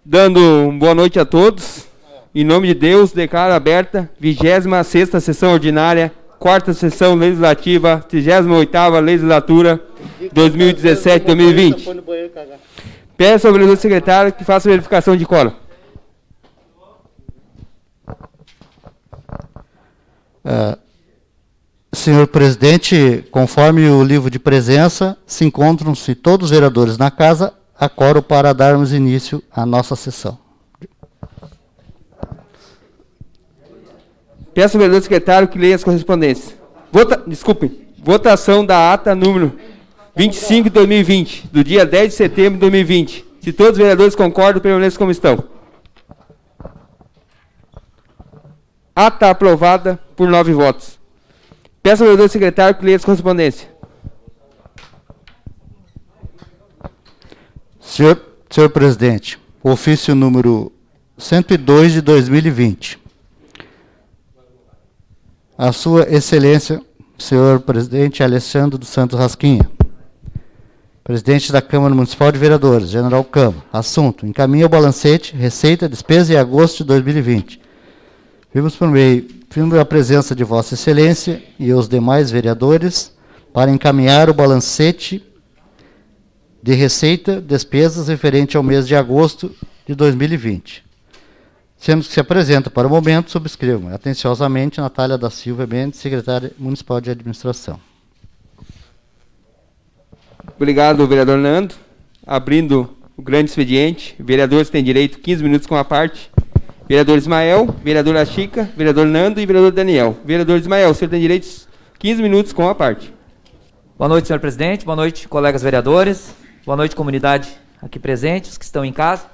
Dando boa noite a todos. Em nome de Deus, declaro aberta 26ª sessão ordinária, 4ª sessão legislativa, 38ª legislatura 2017-2020. Peço ao vereador secretário que faça a verificação de quórum. Senhor presidente, conforme o livro de presença, se encontram-se todos os vereadores na casa, a quórum para darmos início à nossa sessão. Peço ao vereador secretário que leia as correspondências. Votação da ata número 25 de 2020, do dia 10 de setembro de 2020. Se todos os vereadores concordam, permaneçam como estão. Ata aprovada por 9 votos. Peço ao vereador secretário que leia as correspondências. Senhor presidente, ofício número 102 de 2020. A sua excelência, senhor presidente Alessandro dos Santos Rasquinha, presidente da Câmara Municipal de Vereadores, General Câmara. Assunto: encaminha o balancete, receita, despesa em agosto de 2020. Vimos por meio da presença de Vossa Excelência e os demais vereadores para encaminhar o balancete de receita, despesas referente ao mês de agosto de 2020. Sendo que se apresenta para o momento, subscrevam. Atenciosamente, Natália da Silva Mendes, secretária municipal de administração. Obrigado, vereador Nando. Abrindo o grande expediente, vereadores têm direito a 15 minutos com a parte. Vereador Ismael, vereadora Chica, vereador Nando e vereador Daniel. Vereador Ismael, o senhor tem direito a 15 minutos com a parte. Boa noite, senhor presidente. Boa noite, colegas vereadores. Boa noite, comunidade aqui presente, os que estão em casa.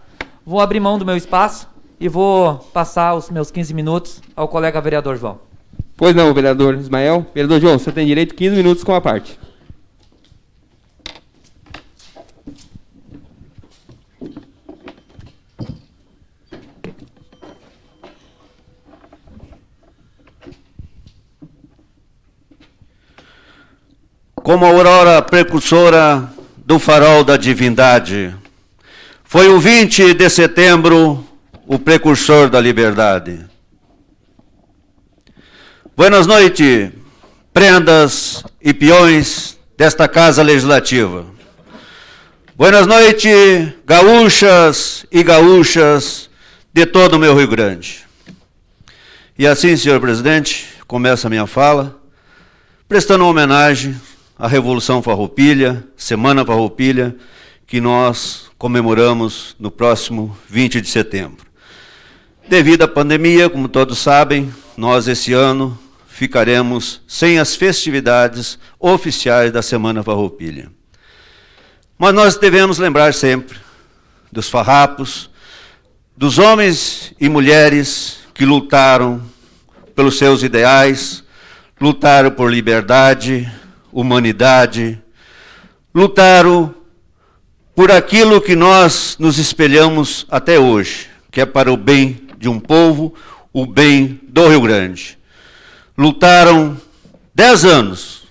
Vou abrir mão do meu espaço e vou passar os meus 15 minutos ao colega vereador João. Pois não, vereador Ismael. Vereador João, o senhor tem direito a 15 minutos com a parte. Como aurora precursora do farol da divindade, foi o 20 de setembro o precursor da liberdade. Buenas noites, prendas e peões desta casa legislativa. Buenas noites, gaúchas e gaúchas de todo o meu Rio Grande. E assim, senhor presidente, começa a minha fala, prestando uma homenagem à Revolução Farroupilha, Semana Farroupilha, que nós comemoramos no próximo 20 de setembro. Devido à pandemia, como todos sabem, nós esse ano ficaremos sem as festividades oficiais da Semana Farroupilha. Mas nós devemos lembrar sempre dos farrapos, dos homens e mulheres que lutaram pelos seus ideais, lutaram por liberdade, humanidade, lutaram por aquilo que nós nos espelhamos até hoje, que é para o bem de um povo, o bem do Rio Grande. Lutaram 10 anos,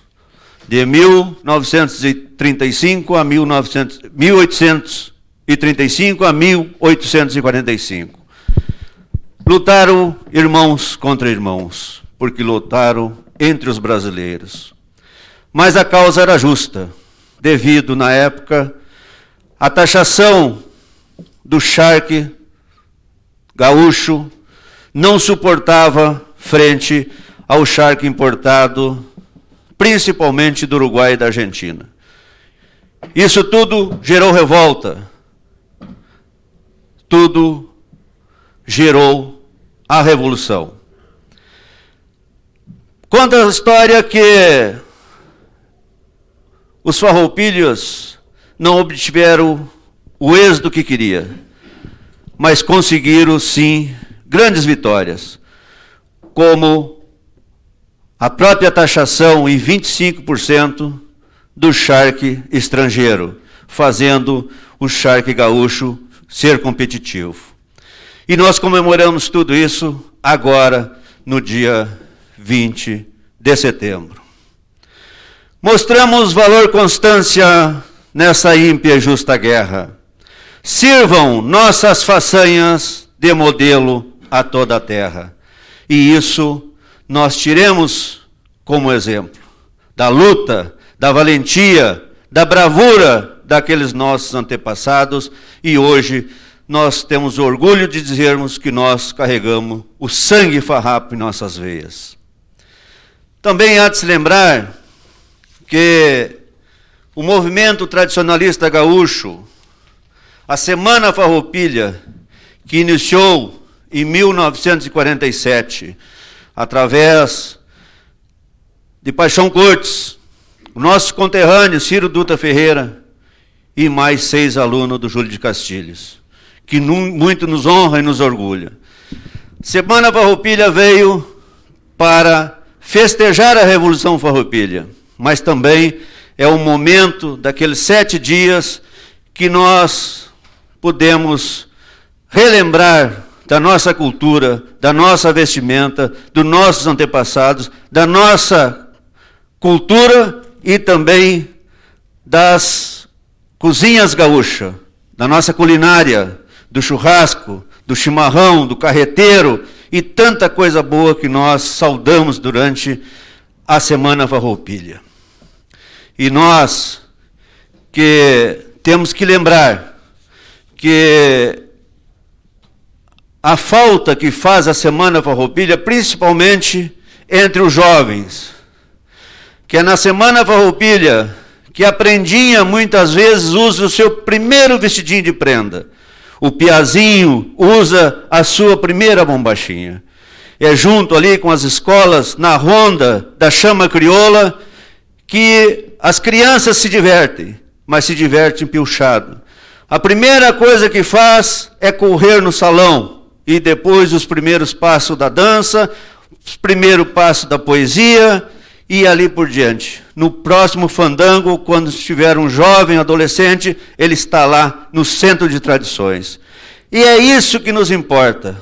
de 1935 a 1835 a 1845. Lutaram irmãos contra irmãos, porque lutaram entre os brasileiros. Mas a causa era justa, devido, na época, à taxação do charque gaúcho não suportava frente ao charque importado, principalmente do Uruguai e da Argentina. Isso tudo gerou revolta, tudo gerou a revolução. Conta a história que os farroupilhos não obtiveram o êxito que queria, mas conseguiram, sim, grandes vitórias, como a própria taxação em 25% do charque estrangeiro, fazendo o charque gaúcho ser competitivo. E nós comemoramos tudo isso agora, no dia 20 de setembro. Mostramos valor constância nessa ímpia e justa guerra. Sirvam nossas façanhas de modelo a toda a terra. E isso nós tiremos como exemplo da luta, da valentia, da bravura daqueles nossos antepassados, e hoje nós temos orgulho de dizermos que nós carregamos o sangue farrapo em nossas veias. Também há de se lembrar que o movimento tradicionalista gaúcho, a Semana Farroupilha, que iniciou em 1947, através de Paixão Cortes, o nosso conterrâneo Ciro Dutra Ferreira e mais 6 alunos do Júlio de Castilhos, que muito nos honra e nos orgulha. Semana Farroupilha veio para festejar a Revolução Farroupilha, mas também é o momento daqueles 7 dias que nós podemos relembrar da nossa cultura, da nossa vestimenta, dos nossos antepassados, da nossa cultura e também das cozinhas gaúchas, da nossa culinária, do churrasco, do chimarrão, do carreteiro e tanta coisa boa que nós saudamos durante a Semana Farroupilha. E nós que temos que lembrar que a falta que faz a Semana Farroupilha, principalmente entre os jovens, que é na Semana Farroupilha que a prendinha muitas vezes usa o seu primeiro vestidinho de prenda. O piazinho usa a sua primeira bombachinha. É junto ali com as escolas, na ronda da chama crioula, que as crianças se divertem, mas se divertem piochado. A primeira coisa que faz é correr no salão, e depois os primeiros passos da dança, os primeiros passos da poesia, e ali por diante. No próximo fandango, quando estiver um jovem, adolescente, ele está lá no centro de tradições. E é isso que nos importa,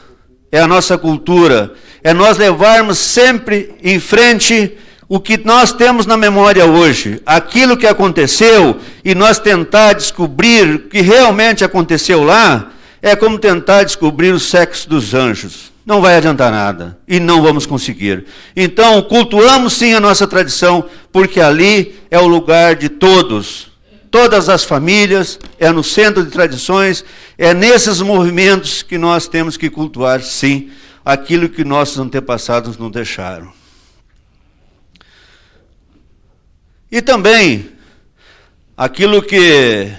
é a nossa cultura, é nós levarmos sempre em frente o que nós temos na memória hoje, aquilo que aconteceu, e nós tentar descobrir o que realmente aconteceu lá, é como tentar descobrir o sexo dos anjos. Não vai adiantar nada, e não vamos conseguir. Então, cultuamos sim a nossa tradição, porque ali é o lugar de todos, todas as famílias, é no centro de tradições, é nesses movimentos que nós temos que cultuar sim, aquilo que nossos antepassados nos deixaram. E também, aquilo que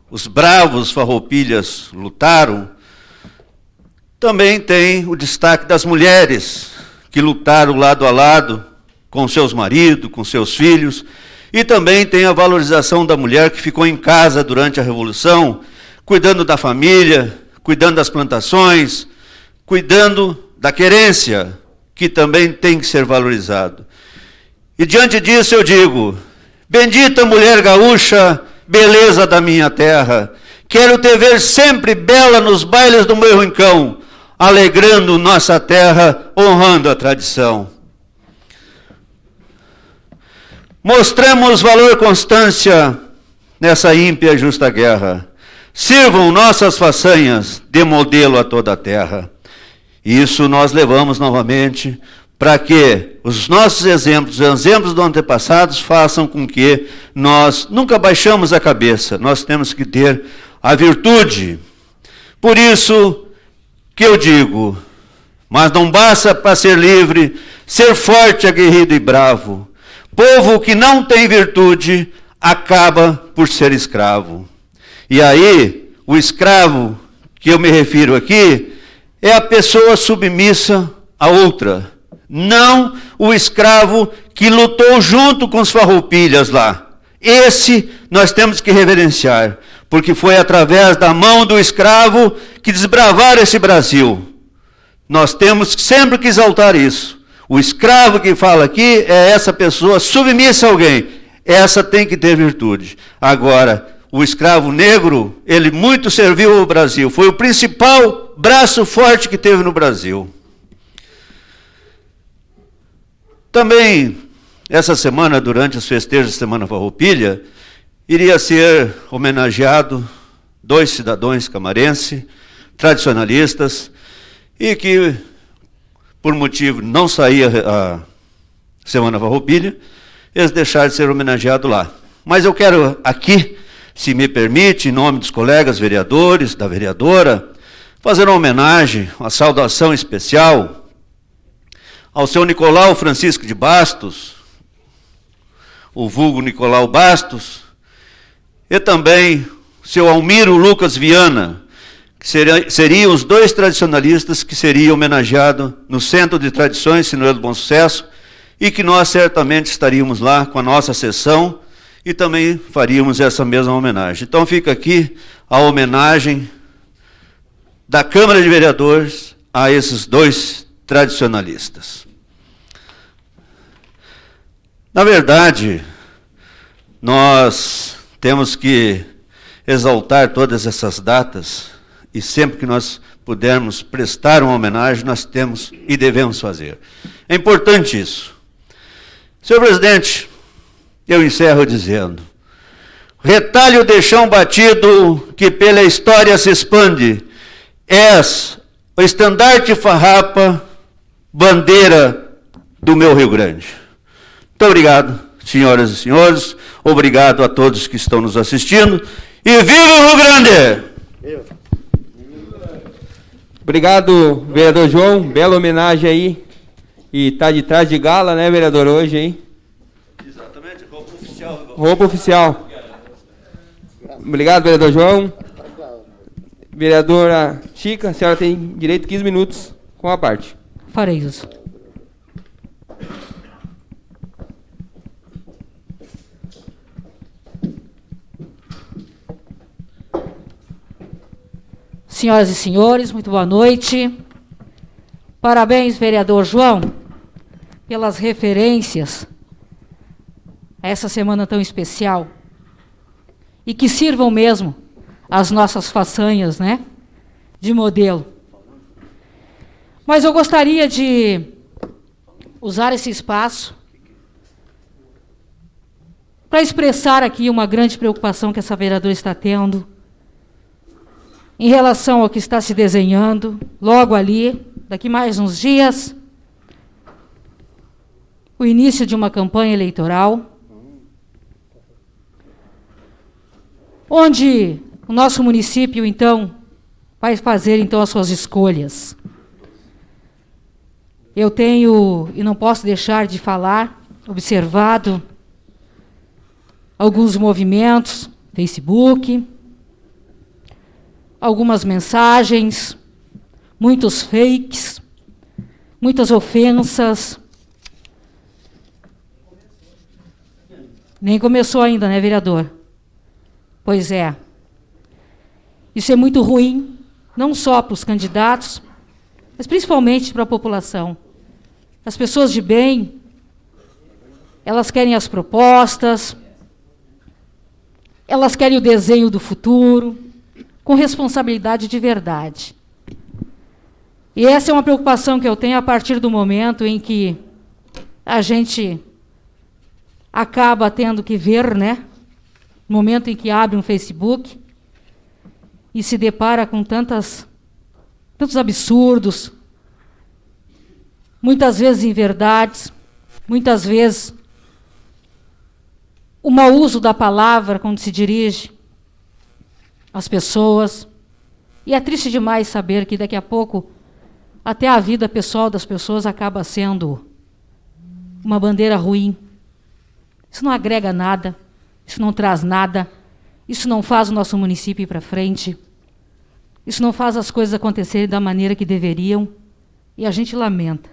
os bravos farroupilhas lutaram, também tem o destaque das mulheres, que lutaram lado a lado com seus maridos, com seus filhos, e também tem a valorização da mulher que ficou em casa durante a Revolução, cuidando da família, cuidando das plantações, cuidando da querência, que também tem que ser valorizado. E diante disso eu digo, bendita mulher gaúcha, beleza da minha terra, quero te ver sempre bela nos bailes do meu rincão, alegrando nossa terra, honrando a tradição. Mostremos valor e constância nessa ímpia e justa guerra. Sirvam nossas façanhas de modelo a toda a terra. Isso nós levamos novamente para que os nossos exemplos, os exemplos dos antepassados, façam com que nós nunca baixamos a cabeça. Nós temos que ter a virtude. Por isso que eu digo, mas não basta para ser livre, ser forte, aguerrido e bravo. Povo que não tem virtude acaba por ser escravo. E aí, o escravo que eu me refiro aqui é a pessoa submissa a outra. Não o escravo que lutou junto com os farroupilhas lá. Esse nós temos que reverenciar, porque foi através da mão do escravo que desbravaram esse Brasil. Nós temos sempre que exaltar isso. O escravo que fala aqui é essa pessoa submissa a alguém. Essa tem que ter virtude. Agora, o escravo negro, ele muito serviu ao Brasil. Foi o principal braço forte que teve no Brasil. Também, essa semana, durante os festejos da Semana Farroupilha, iria ser homenageado 2 cidadãos camarenses, tradicionalistas, e que, por motivo de não sair a Semana Farroupilha, eles deixaram de ser homenageados lá. Mas eu quero aqui, se me permite, em nome dos colegas vereadores, da vereadora, fazer uma homenagem, uma saudação especial ao seu Nicolau Francisco de Bastos, o vulgo Nicolau Bastos, e também seu Almiro Lucas Viana, que seriam os 2 tradicionalistas que seriam homenageados no Centro de Tradições Sinoelo do Bom Sucesso, e que nós certamente estaríamos lá com a nossa sessão e também faríamos essa mesma homenagem. Então fica aqui a homenagem da Câmara de Vereadores a esses 2 tradicionalistas. Na verdade, nós temos que exaltar todas essas datas e sempre que nós pudermos prestar uma homenagem, nós temos e devemos fazer. É importante isso. Senhor presidente, eu encerro dizendo: retalho de chão batido que pela história se expande, és o estandarte farrapa, bandeira do meu Rio Grande. Muito obrigado, senhoras e senhores, obrigado a todos que estão nos assistindo, e viva o Rio Grande! Obrigado, vereador João, bela homenagem aí, e tá de trás de gala, né, vereador, hoje, hein? Exatamente, roupa oficial. Roupa oficial. Obrigado, vereador João. Vereadora Chica, a senhora tem direito a 15 minutos com a parte. Farei isso. Senhoras e senhores, muito boa noite. Parabéns, vereador João, pelas referências a essa semana tão especial. E que sirvam mesmo as nossas façanhas, né, de modelo. Mas eu gostaria de usar esse espaço para expressar aqui uma grande preocupação que essa vereadora está tendo em relação ao que está se desenhando logo ali, daqui mais uns dias, o início de uma campanha eleitoral, onde o nosso município, então, vai fazer, então, as suas escolhas. Eu tenho, e não posso deixar de falar, observado alguns movimentos, Facebook, algumas mensagens, muitos fakes, muitas ofensas. Nem começou ainda, né, vereador? Pois é. Isso é muito ruim, não só para os candidatos, mas principalmente para a população. As pessoas de bem, elas querem as propostas, elas querem o desenho do futuro, com responsabilidade de verdade. E essa é uma preocupação que eu tenho a partir do momento em que a gente acaba tendo que ver, né? No momento em que abre um Facebook e se depara com tantos absurdos, muitas vezes inverdades, muitas vezes o mau uso da palavra quando se dirige às pessoas. E é triste demais saber que daqui a pouco até a vida pessoal das pessoas acaba sendo uma bandeira ruim. Isso não agrega nada, isso não traz nada, isso não faz o nosso município ir para frente, isso não faz as coisas acontecerem da maneira que deveriam, e a gente lamenta.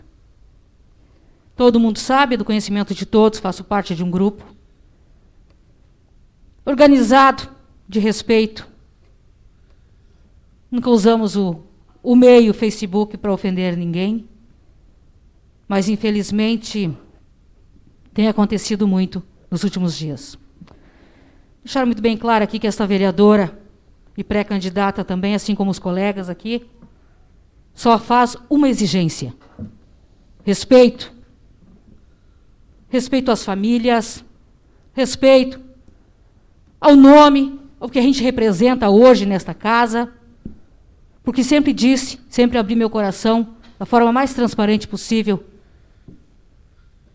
Todo mundo sabe, do conhecimento de todos, faço parte de um grupo organizado, de respeito. Nunca usamos o meio Facebook para ofender ninguém, mas infelizmente tem acontecido muito nos últimos dias. Deixar muito bem claro aqui que esta vereadora e pré-candidata também, assim como os colegas aqui, só faz uma exigência: respeito. Respeito às famílias, respeito ao nome o que a gente representa hoje nesta casa, porque sempre disse, sempre abri meu coração da forma mais transparente possível,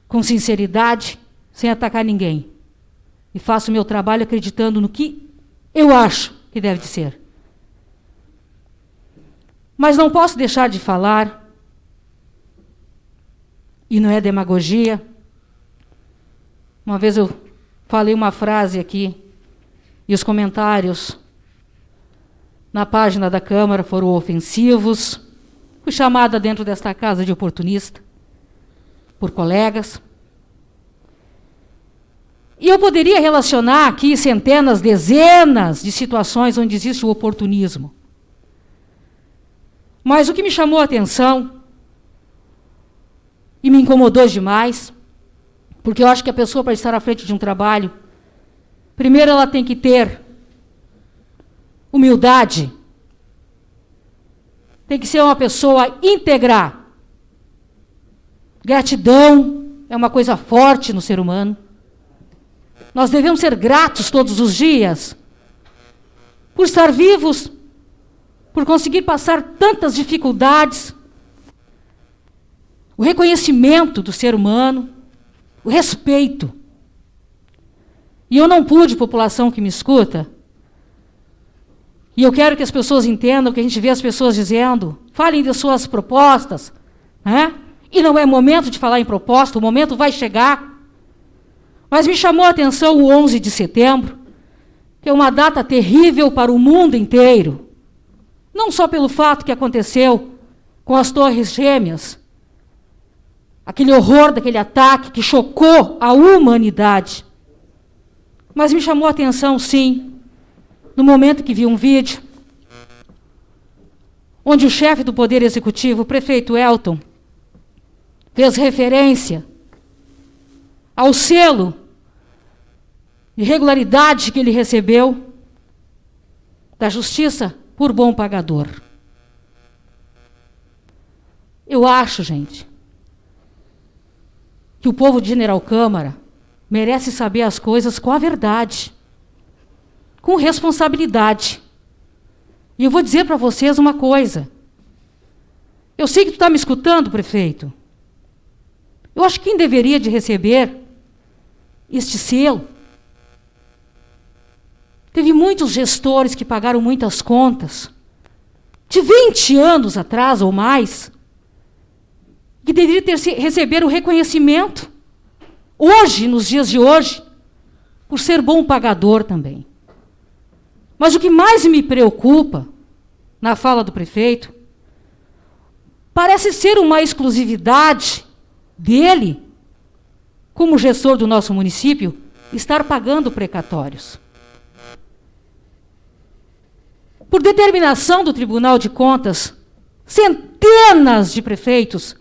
com sinceridade, sem atacar ninguém. E faço o meu trabalho acreditando no que eu acho que deve de ser. Mas não posso deixar de falar, e não é demagogia. Uma vez eu falei uma frase aqui, e os comentários na página da Câmara foram ofensivos. Fui chamada dentro desta casa de oportunista por colegas. E eu poderia relacionar aqui centenas, dezenas de situações onde existe o oportunismo. Mas o que me chamou a atenção e me incomodou demais, porque eu acho que a pessoa, para estar à frente de um trabalho, primeiro ela tem que ter humildade, tem que ser uma pessoa íntegra. Gratidão é uma coisa forte no ser humano. Nós devemos ser gratos todos os dias por estar vivos, por conseguir passar tantas dificuldades, o reconhecimento do ser humano, o respeito. E eu não pude, população que me escuta, e eu quero que as pessoas entendam, que a gente vê as pessoas dizendo, falem das suas propostas, né? E não é momento de falar em proposta, o momento vai chegar. Mas me chamou a atenção o 11 de setembro, que é uma data terrível para o mundo inteiro. Não só pelo fato que aconteceu com as Torres Gêmeas, aquele horror daquele ataque que chocou a humanidade, mas me chamou a atenção, sim, no momento que vi um vídeo onde o chefe do Poder Executivo, o prefeito Elton, fez referência ao selo de regularidade que ele recebeu da Justiça por bom pagador. Eu acho, gente, que o povo de General Câmara merece saber as coisas com a verdade, com responsabilidade. E eu vou dizer para vocês uma coisa. Eu sei que tu está me escutando, prefeito. Eu acho que quem deveria de receber este selo, teve muitos gestores que pagaram muitas contas, de 20 anos atrás ou mais, que deveria receber o reconhecimento, hoje, nos dias de hoje, por ser bom pagador também. Mas o que mais me preocupa, na fala do prefeito, parece ser uma exclusividade dele, como gestor do nosso município, estar pagando precatórios. Por determinação do Tribunal de Contas, centenas de prefeitos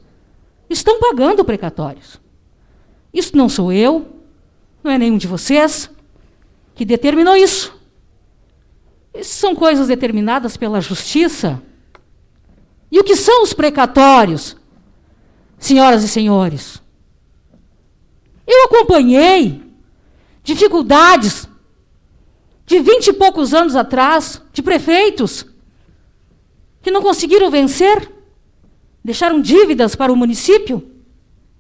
estão pagando precatórios. Isso não sou eu, não é nenhum de vocês que determinou isso. Isso são coisas determinadas pela Justiça. E o que são os precatórios, senhoras e senhores? Eu acompanhei dificuldades de 20 e poucos anos atrás, de prefeitos que não conseguiram vencer, deixaram dívidas para o município,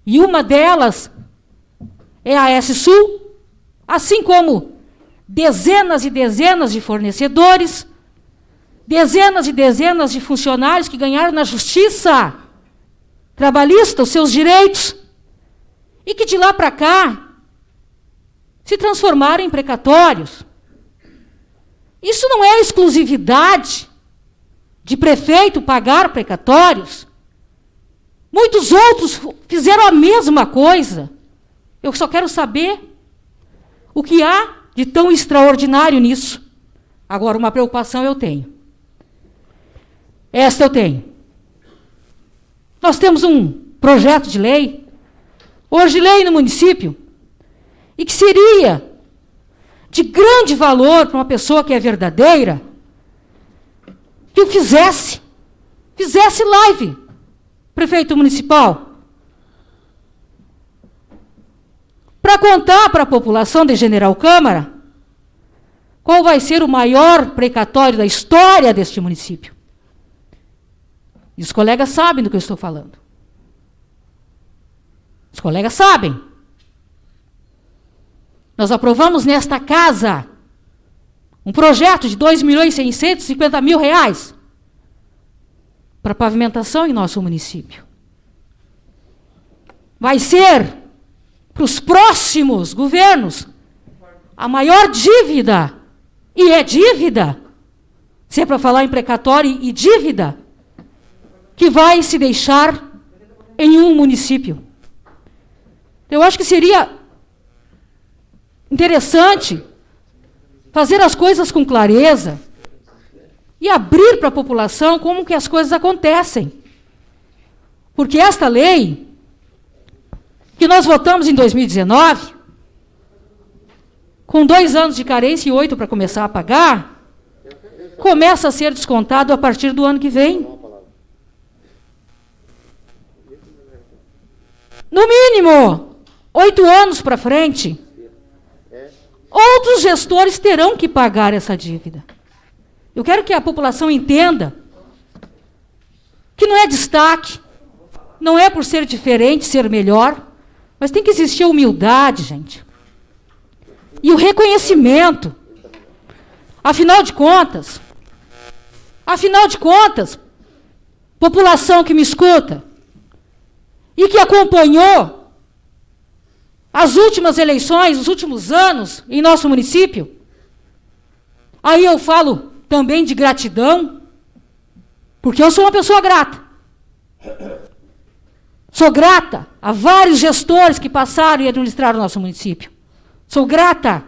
e uma delas é a S-Sul, assim como dezenas e dezenas de fornecedores, dezenas e dezenas de funcionários que ganharam na justiça trabalhista os seus direitos, e que de lá para cá se transformaram em precatórios. Isso não é exclusividade de prefeito pagar precatórios. Muitos outros fizeram a mesma coisa. Eu só quero saber o que há de tão extraordinário nisso. Agora, uma preocupação eu tenho. Esta eu tenho. Nós temos um projeto de lei, hoje lei no município, e que seria de grande valor para uma pessoa que é verdadeira, que o fizesse live, prefeito municipal, para contar para a população de General Câmara qual vai ser o maior precatório da história deste município. E os colegas sabem do que eu estou falando. Os colegas sabem. Nós aprovamos nesta casa um projeto de R$ 2.650.000 para pavimentação em nosso município. Vai ser, para os próximos governos, a maior dívida, e é dívida, se é para falar em precatório e dívida, que vai se deixar em um município. Eu acho que seria interessante fazer as coisas com clareza e abrir para a população como que as coisas acontecem. Porque esta lei, que nós votamos em 2019, com 2 anos de carência e 8 para começar a pagar, começa a ser descontado a partir do ano que vem. No mínimo, 8 anos para frente, outros gestores terão que pagar essa dívida. Eu quero que a população entenda que não é destaque, não é por ser diferente, ser melhor, mas tem que existir humildade, gente. E o reconhecimento. Afinal de contas, população que me escuta e que acompanhou as últimas eleições, os últimos anos em nosso município, aí eu falo também de gratidão, porque eu sou uma pessoa grata. Sou grata a vários gestores que passaram e administraram o nosso município. Sou grata,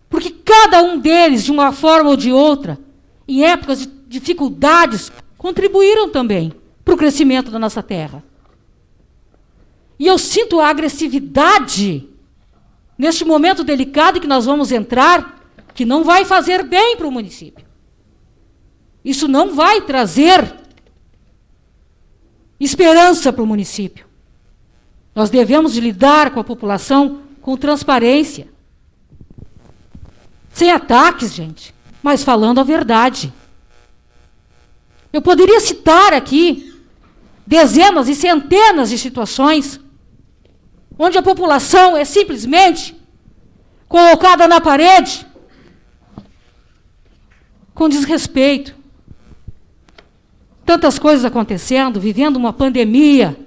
porque cada um deles, de uma forma ou de outra, em épocas de dificuldades, contribuíram também para o crescimento da nossa terra. E eu sinto a agressividade neste momento delicado que nós vamos entrar, que não vai fazer bem para o município. Isso não vai trazer esperança para o município. Nós devemos de lidar com a população com transparência. Sem ataques, gente, mas falando a verdade. Eu poderia citar aqui dezenas e centenas de situações onde a população é simplesmente colocada na parede com desrespeito. Tantas coisas acontecendo, vivendo uma pandemia,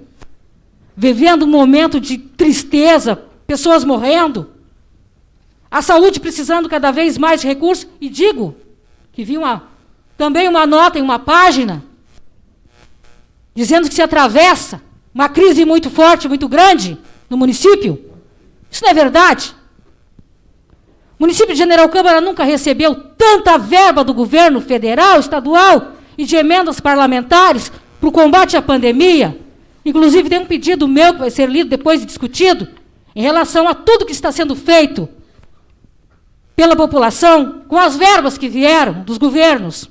vivendo um momento de tristeza, pessoas morrendo, a saúde precisando cada vez mais de recursos, e digo que vi também uma nota em uma página dizendo que se atravessa uma crise muito forte, muito grande no município. Isso não é verdade. O município de General Câmara nunca recebeu tanta verba do governo federal, estadual e de emendas parlamentares para o combate à pandemia. Inclusive tem um pedido meu que vai ser lido depois e discutido em relação a tudo que está sendo feito pela população com as verbas que vieram dos governos.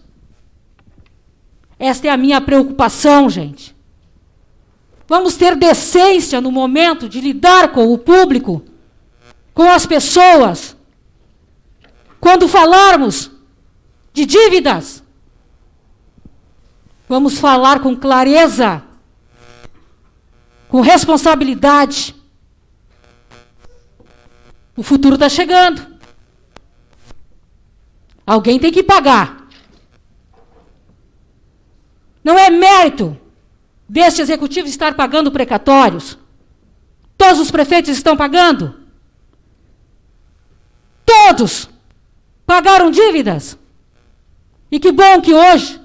Esta é a minha preocupação, gente. Vamos ter decência no momento de lidar com o público, com as pessoas. Quando falarmos de dívidas, vamos falar com clareza, com responsabilidade. O futuro está chegando. Alguém tem que pagar. Não é mérito deste executivo estar pagando precatórios. Todos os prefeitos estão pagando. Todos pagaram dívidas. E que bom que hoje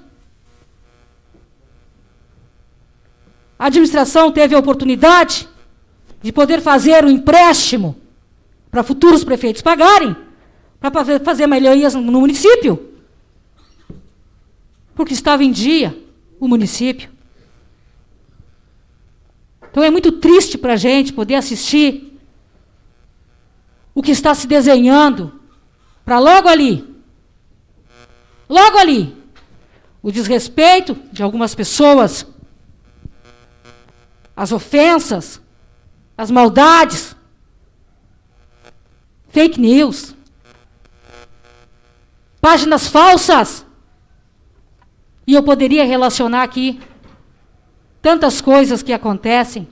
a administração teve a oportunidade de poder fazer um empréstimo para futuros prefeitos pagarem, para fazer melhorias no município. Porque estava em dia o município. Então é muito triste para a gente poder assistir o que está se desenhando para logo ali, o desrespeito de algumas pessoas, as ofensas, as maldades, fake news. páginas falsas. E eu poderia relacionar aqui tantas coisas que acontecem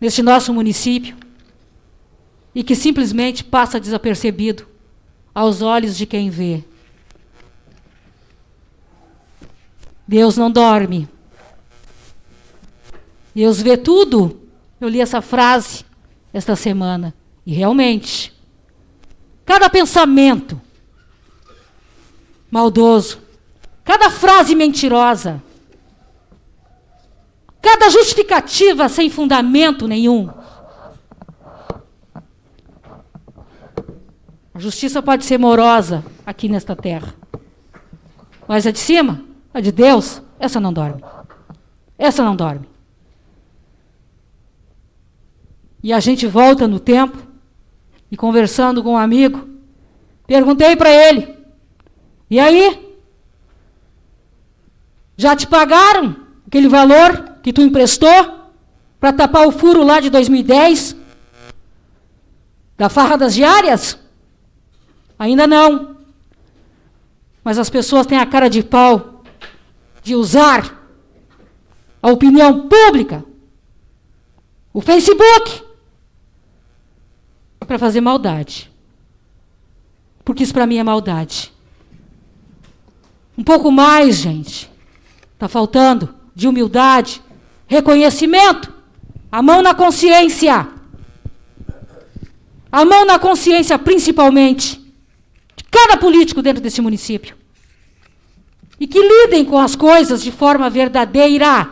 neste nosso município e que simplesmente passa desapercebido aos olhos de quem vê. Deus não dorme. Deus vê tudo. Eu li essa frase esta semana e realmente, cada pensamento maldoso, cada frase mentirosa, cada justificativa sem fundamento nenhum. A justiça pode ser morosa aqui nesta terra, mas a de cima, a de Deus, essa não dorme. Essa não dorme. E a gente volta no tempo e, conversando com um amigo, perguntei para ele: e aí? Já te pagaram aquele valor que tu emprestou para tapar o furo lá de 2010? Da farra das diárias? Ainda não. Mas as pessoas têm a cara de pau de usar a opinião pública, o Facebook, para fazer maldade. Porque isso para mim é maldade. Um pouco mais, gente. Está faltando de humildade, reconhecimento, a mão na consciência. A mão na consciência, principalmente, de cada político dentro desse município. E que lidem com as coisas de forma verdadeira.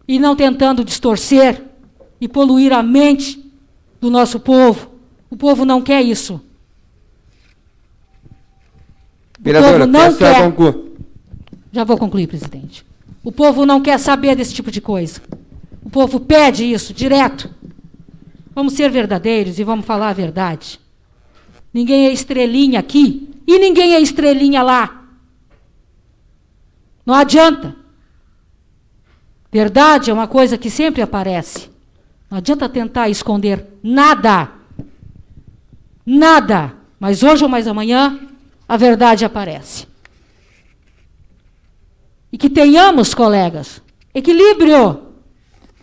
E não tentando distorcer e poluir a mente do nosso povo. O povo não quer isso. Vereadora, não peço que a quer. senhora conclua. Já vou concluir, presidente. O povo não quer saber desse tipo de coisa. O povo pede isso, direto. Vamos ser verdadeiros e vamos falar a verdade. Ninguém é estrelinha aqui e ninguém é estrelinha lá. Não adianta. Verdade é uma coisa que sempre aparece. Não adianta tentar esconder nada. Nada. Mas hoje ou mais amanhã, a verdade aparece. E que tenhamos, colegas, equilíbrio,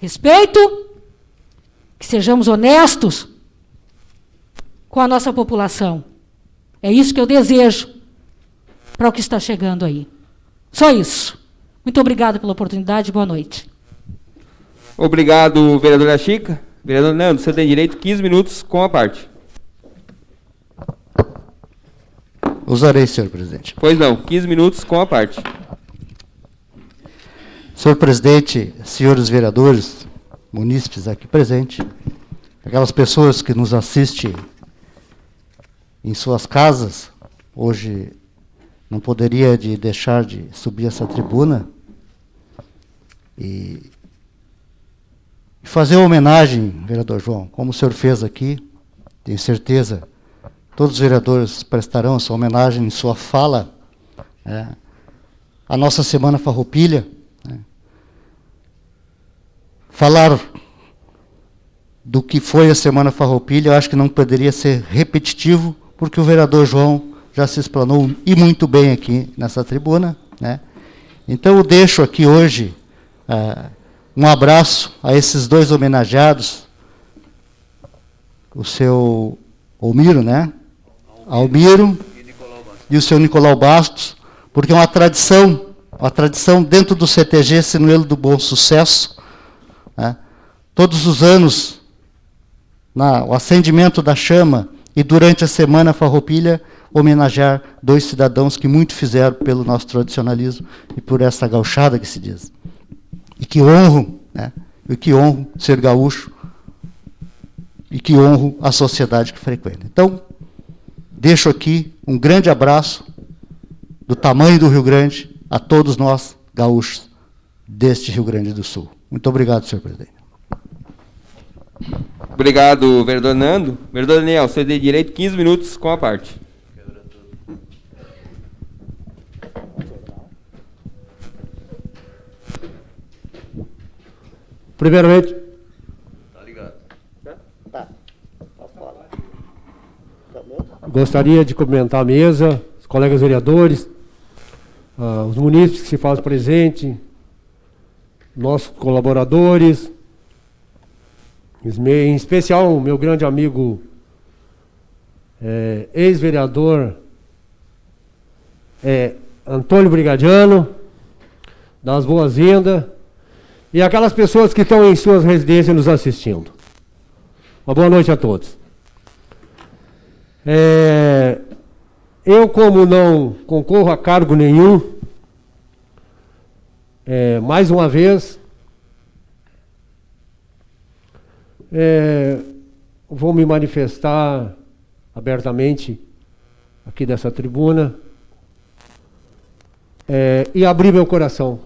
respeito, que sejamos honestos com a nossa população. É isso que eu desejo para o que está chegando aí. Só isso. Muito obrigado pela oportunidade. Boa noite. Obrigado, vereadora Chica. Vereador Nando, você tem direito a 15 minutos com a parte. Usarei, senhor presidente. Pois não, 15 minutos com a parte. Senhor presidente, senhores vereadores, munícipes aqui presentes, aquelas pessoas que nos assistem em suas casas, hoje não poderia deixar de subir essa tribuna e fazer uma homenagem, vereador João, como o senhor fez aqui, tenho certeza, todos os vereadores prestarão essa homenagem em sua fala, a nossa Semana Farroupilha, falar do que foi a Semana Farroupilha, eu acho que não poderia ser repetitivo, porque o vereador João já se explanou e muito bem aqui nessa tribuna, Então eu deixo aqui hoje um abraço a esses dois homenageados, o seu Almiro, Almiro e o seu Nicolau Bastos, porque é uma tradição dentro do CTG Sinuelo do Bom Sucesso, todos os anos, o acendimento da chama e durante a Semana Farroupilha, homenagear dois cidadãos que muito fizeram pelo nosso tradicionalismo e por essa gauchada que se diz. E que honro, e que honro ser gaúcho e que honro a sociedade que frequenta. Então, deixo aqui um grande abraço do tamanho do Rio Grande a todos nós, gaúchos, deste Rio Grande do Sul. Muito obrigado, senhor presidente. Obrigado, vereador Nando. Vereador Daniel, você tem direito a 15 minutos com a parte. Primeiramente, Gostaria de cumprimentar a mesa, os colegas vereadores, os munícipes que se fazem presente, nossos colaboradores, em especial o meu grande amigo, ex-vereador Antônio Brigadiano, das boas-vindas, e aquelas pessoas que estão em suas residências nos assistindo. Uma boa noite a todos. Eu, como não concorro a cargo nenhum, mais uma vez, vou me manifestar abertamente aqui dessa tribuna e abrir meu coração,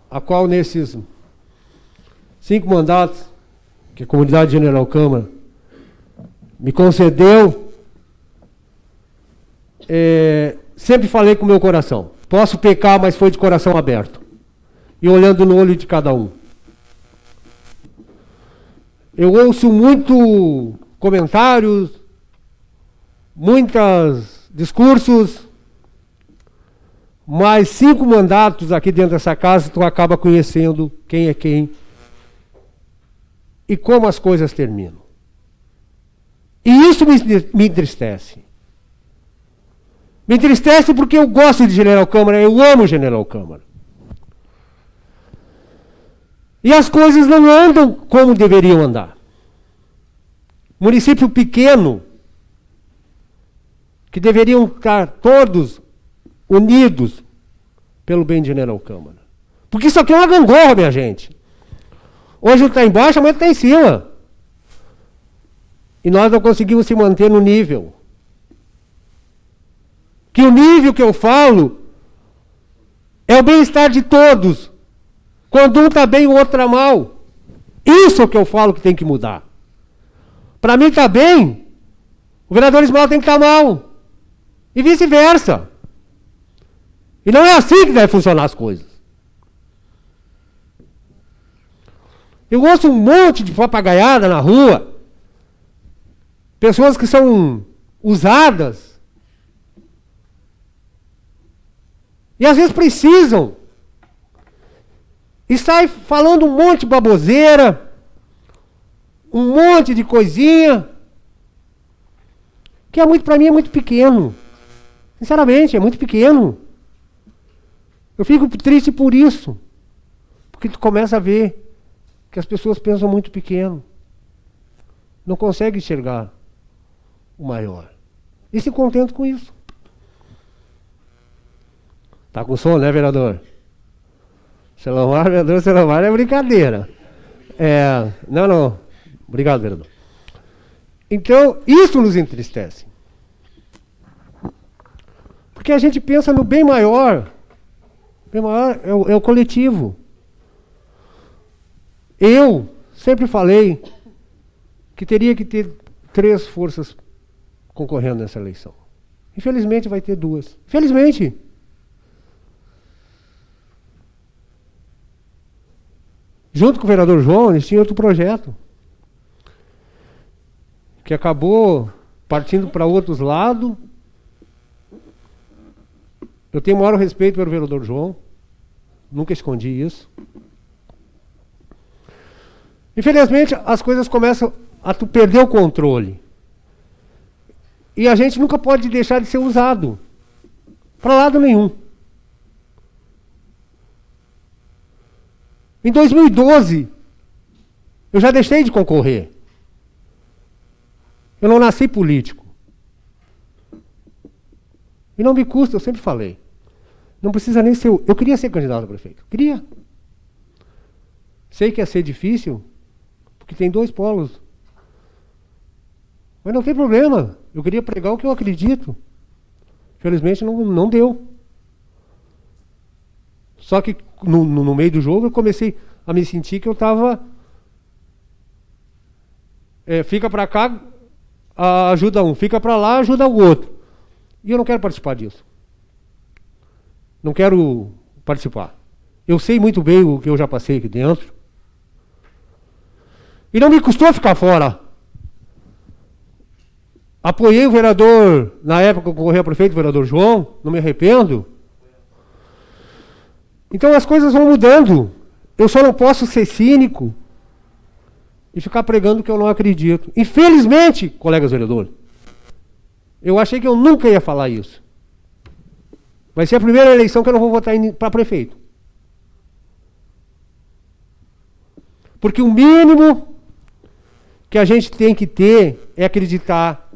a qual nesses 5 mandatos que a comunidade General Câmara me concedeu, sempre falei com o meu coração. Posso pecar, mas foi de coração aberto e olhando no olho de cada um. Eu ouço muito comentários, muitos discursos, mas 5 mandatos aqui dentro dessa casa, tu acaba conhecendo quem é quem e como as coisas terminam. E isso me entristece. Me entristece porque eu gosto de General Câmara, eu amo General Câmara. E as coisas não andam como deveriam andar. Município pequeno, que deveriam estar todos unidos pelo bem de General Câmara. Porque isso aqui é uma gangorra, minha gente. Hoje está embaixo, amanhã está em cima. E nós não conseguimos se manter no nível. Que o nível que eu falo é o bem-estar de todos. Quando um está bem, o outro está mal. Isso é o que eu falo que tem que mudar. Para mim está bem, o vereador Ismael tem que estar mal. E vice-versa. E não é assim que deve funcionar as coisas. Eu ouço um monte de papagaiada na rua. Pessoas que são usadas. E às vezes precisam. E sai falando um monte de baboseira. Um monte de coisinha. Que para mim é muito pequeno. Sinceramente, é muito pequeno. Eu fico triste por isso. Porque tu começa a ver que as pessoas pensam muito pequeno. Não conseguem enxergar o maior. E se contentam com isso. Tá com sono, né, vereador? Celular, vereador, celular é brincadeira. Não. Obrigado, vereador. Então, isso nos entristece. Porque a gente pensa no bem maior. O bem maior é o coletivo. Eu sempre falei que teria que ter 3 forças concorrendo nessa eleição. Infelizmente vai ter 2. Infelizmente. Junto com o vereador João, eles tinham outro projeto. Que acabou partindo para outros lados. Eu tenho o maior respeito pelo vereador João. Nunca escondi isso. Infelizmente, as coisas começam a tu perder o controle. E a gente nunca pode deixar de ser usado. Para lado nenhum. Em 2012, eu já deixei de concorrer. Eu não nasci político. E não me custa, eu sempre falei. Não precisa nem ser... Eu queria ser candidato a prefeito. Queria. Sei que ia ser difícil, porque tem 2 polos. Mas não tem problema. Eu queria pregar o que eu acredito. Felizmente não deu. Só que no meio do jogo eu comecei a me sentir que eu estava... fica para cá, ajuda um. Fica para lá, ajuda o outro. E eu não quero participar disso. Não quero participar. Eu sei muito bem o que eu já passei aqui dentro. E não me custou ficar fora. Apoiei o vereador, na época que eu concorri a prefeito, o vereador João, não me arrependo. Então as coisas vão mudando. Eu só não posso ser cínico e ficar pregando que eu não acredito. Infelizmente, colegas vereadores, eu achei que eu nunca ia falar isso. Vai ser a primeira eleição que eu não vou votar para prefeito. Porque o mínimo que a gente tem que ter é acreditar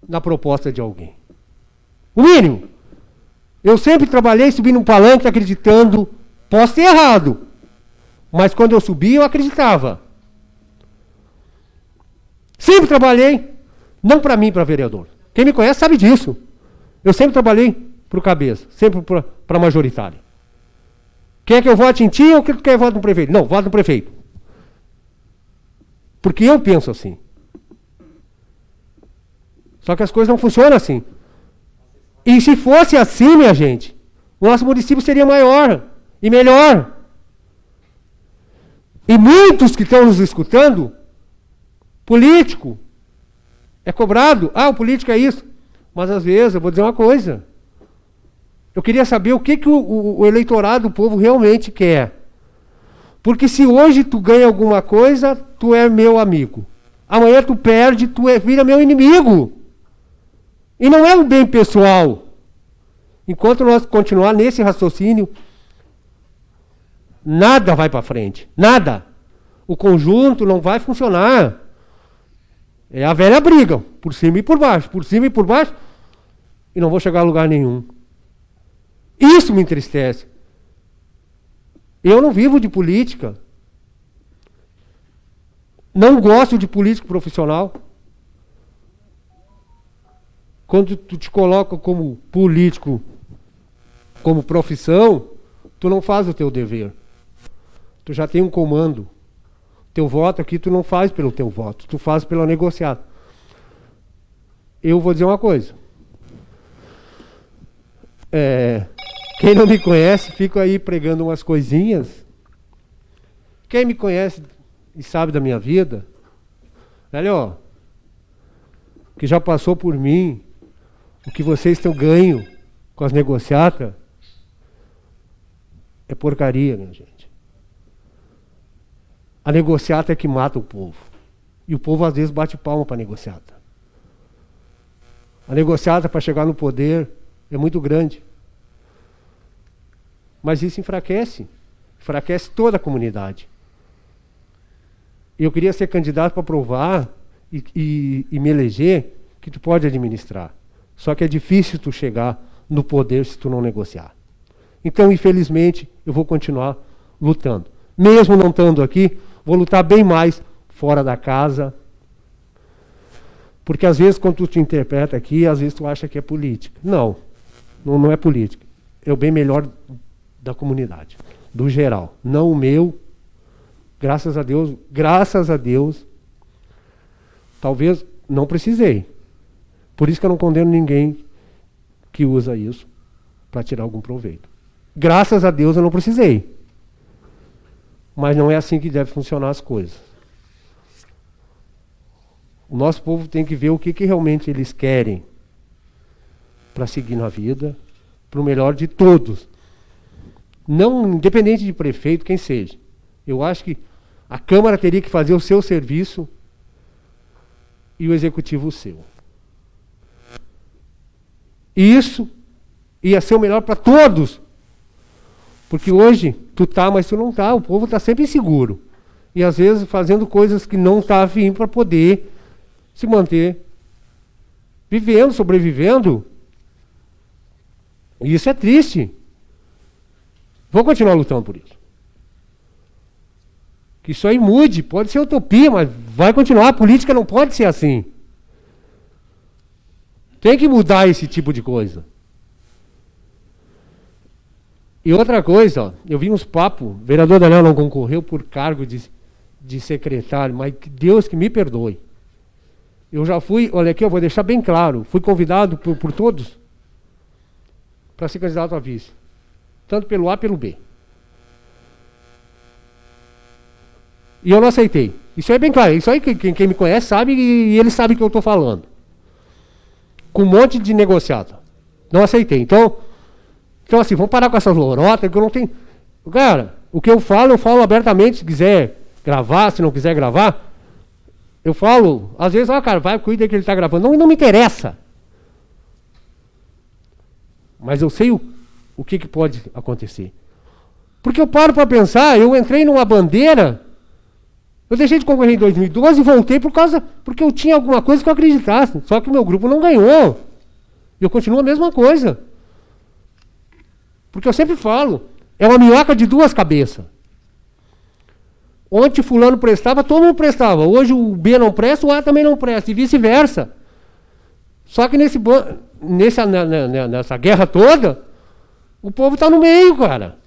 na proposta de alguém. O mínimo. Eu sempre trabalhei subindo um palanque acreditando, posso ter errado, mas quando eu subi eu acreditava. Sempre trabalhei, não para mim, para vereador. Quem me conhece sabe disso. Eu sempre trabalhei para o cabeça, sempre para majoritário. Quer que eu vote em ti ou quer que eu vote no prefeito? Não, voto no prefeito. Porque eu penso assim. Só que as coisas não funcionam assim. E se fosse assim, minha gente, o nosso município seria maior e melhor. E muitos que estão nos escutando, político é cobrado. Ah, o político é isso. Mas às vezes, eu vou dizer uma coisa. Eu queria saber o que o eleitorado, o povo realmente quer. Porque se hoje tu ganha alguma coisa, tu é meu amigo. Amanhã tu perde, vira meu inimigo. E não é um bem pessoal. Enquanto nós continuar nesse raciocínio, nada vai para frente. Nada. O conjunto não vai funcionar. É a velha briga, por cima e por baixo, e não vou chegar a lugar nenhum. Isso me entristece. Eu não vivo de política. Não gosto de político profissional. Quando tu te coloca como político, como profissão, tu não faz o teu dever. Tu já tem um comando. Teu voto aqui tu não faz pelo teu voto, tu faz pela negociada. Eu vou dizer uma coisa. Quem não me conhece, fica aí pregando umas coisinhas. Quem me conhece e sabe da minha vida, velho, ó, que já passou por mim, o que vocês estão ganho com as negociatas é porcaria, minha gente. A negociata é que mata o povo. E o povo às vezes bate palma para a negociata. A negociata para chegar no poder é muito grande. Mas isso enfraquece. Enfraquece toda a comunidade. Eu queria ser candidato para provar e me eleger que tu pode administrar. Só que é difícil tu chegar no poder se tu não negociar. Então, infelizmente, eu vou continuar lutando. Mesmo não estando aqui, vou lutar bem mais fora da casa. Porque às vezes quando tu te interpreta aqui, às vezes tu acha que é política. Não, não é política. É o bem melhor da comunidade, do geral. Não o meu. Graças a Deus, talvez não precisei. Por isso que eu não condeno ninguém que usa isso para tirar algum proveito. Graças a Deus eu não precisei. Mas não é assim que deve funcionar as coisas. O nosso povo tem que ver o que realmente eles querem para seguir na vida, para o melhor de todos. Não, independente de prefeito, quem seja. Eu acho que a Câmara teria que fazer o seu serviço e o Executivo o seu. E isso ia ser o melhor para todos. Porque hoje tu tá, mas tu não tá. O povo está sempre inseguro. E às vezes fazendo coisas que não está afim para poder se manter vivendo, sobrevivendo. E isso é triste. Vou continuar lutando por isso. Que isso aí mude, pode ser utopia, mas vai continuar. A política não pode ser assim. Tem que mudar esse tipo de coisa. E outra coisa, ó, eu vi uns papos, o vereador Daniel não concorreu por cargo de secretário, mas que Deus que me perdoe. Eu já fui, olha aqui, eu vou deixar bem claro, fui convidado por todos para ser candidato a vice. Tanto pelo A, pelo B. E eu não aceitei. Isso aí é bem claro. Isso aí quem me conhece sabe e eles sabem o que eu estou falando. com um monte de negociado. Não aceitei. Então assim, vamos parar com essas lorotas, que eu não tenho... Cara, o que eu falo abertamente, se quiser gravar, se não quiser gravar, eu falo, às vezes, cara, vai, cuida que ele está gravando. Não me interessa. Mas eu sei o que pode acontecer. Porque eu paro para pensar, eu entrei numa bandeira, eu deixei de concorrer em 2012 e voltei porque eu tinha alguma coisa que eu acreditasse. Só que o meu grupo não ganhou. E eu continuo a mesma coisa. Porque eu sempre falo, é uma minhoca de duas cabeças. Ontem fulano prestava, todo mundo prestava. Hoje o B não presta, o A também não presta, e vice-versa. Só que nessa guerra toda, o povo está no meio, cara.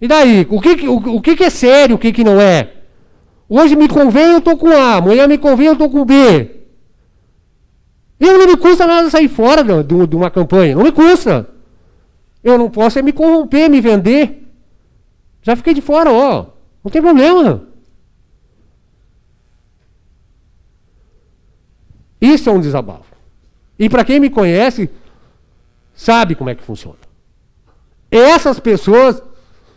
E daí? O que é sério, o que não é? Hoje me convém, eu estou com A. Amanhã me convém, eu estou com B. Eu não me custa nada sair fora de uma campanha. Não me custa. Eu não posso me corromper, me vender. Já fiquei de fora, ó. Não tem problema. Isso é um desabafo. E para quem me conhece, sabe como é que funciona. Essas pessoas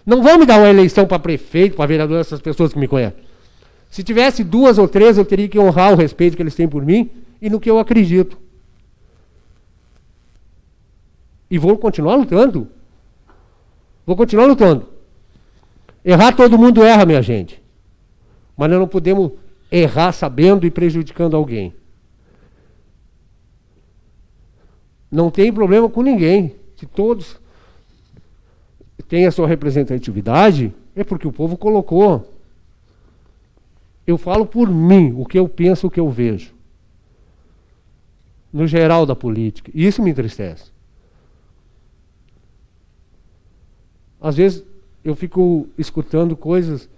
não vão me dar uma eleição para prefeito, para vereador, essas pessoas que me conhecem. Se tivesse 2 ou 3, eu teria que honrar o respeito que eles têm por mim e no que eu acredito. E vou continuar lutando. Vou continuar lutando. Errar, todo mundo erra, minha gente. Mas nós não podemos errar sabendo e prejudicando alguém. Não tem problema com ninguém. Se todos têm a sua representatividade, é porque o povo colocou. Eu falo por mim, o que eu penso, o que eu vejo. No geral da política. E isso me entristece. Às vezes eu fico escutando coisas,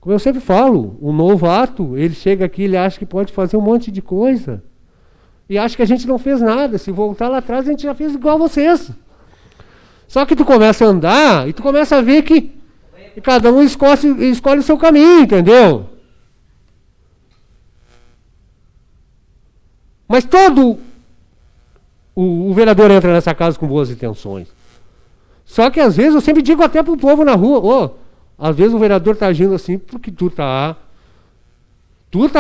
como eu sempre falo, o novato, ele chega aqui, ele acha que pode fazer um monte de coisa. E acha que a gente não fez nada. Se voltar lá atrás, a gente já fez igual vocês. Só que tu começa a andar e tu começa a ver que cada um escolhe o seu caminho, entendeu? Mas todo o vereador entra nessa casa com boas intenções. Só que às vezes eu sempre digo até pro povo na rua, às vezes o vereador está agindo assim porque tu tá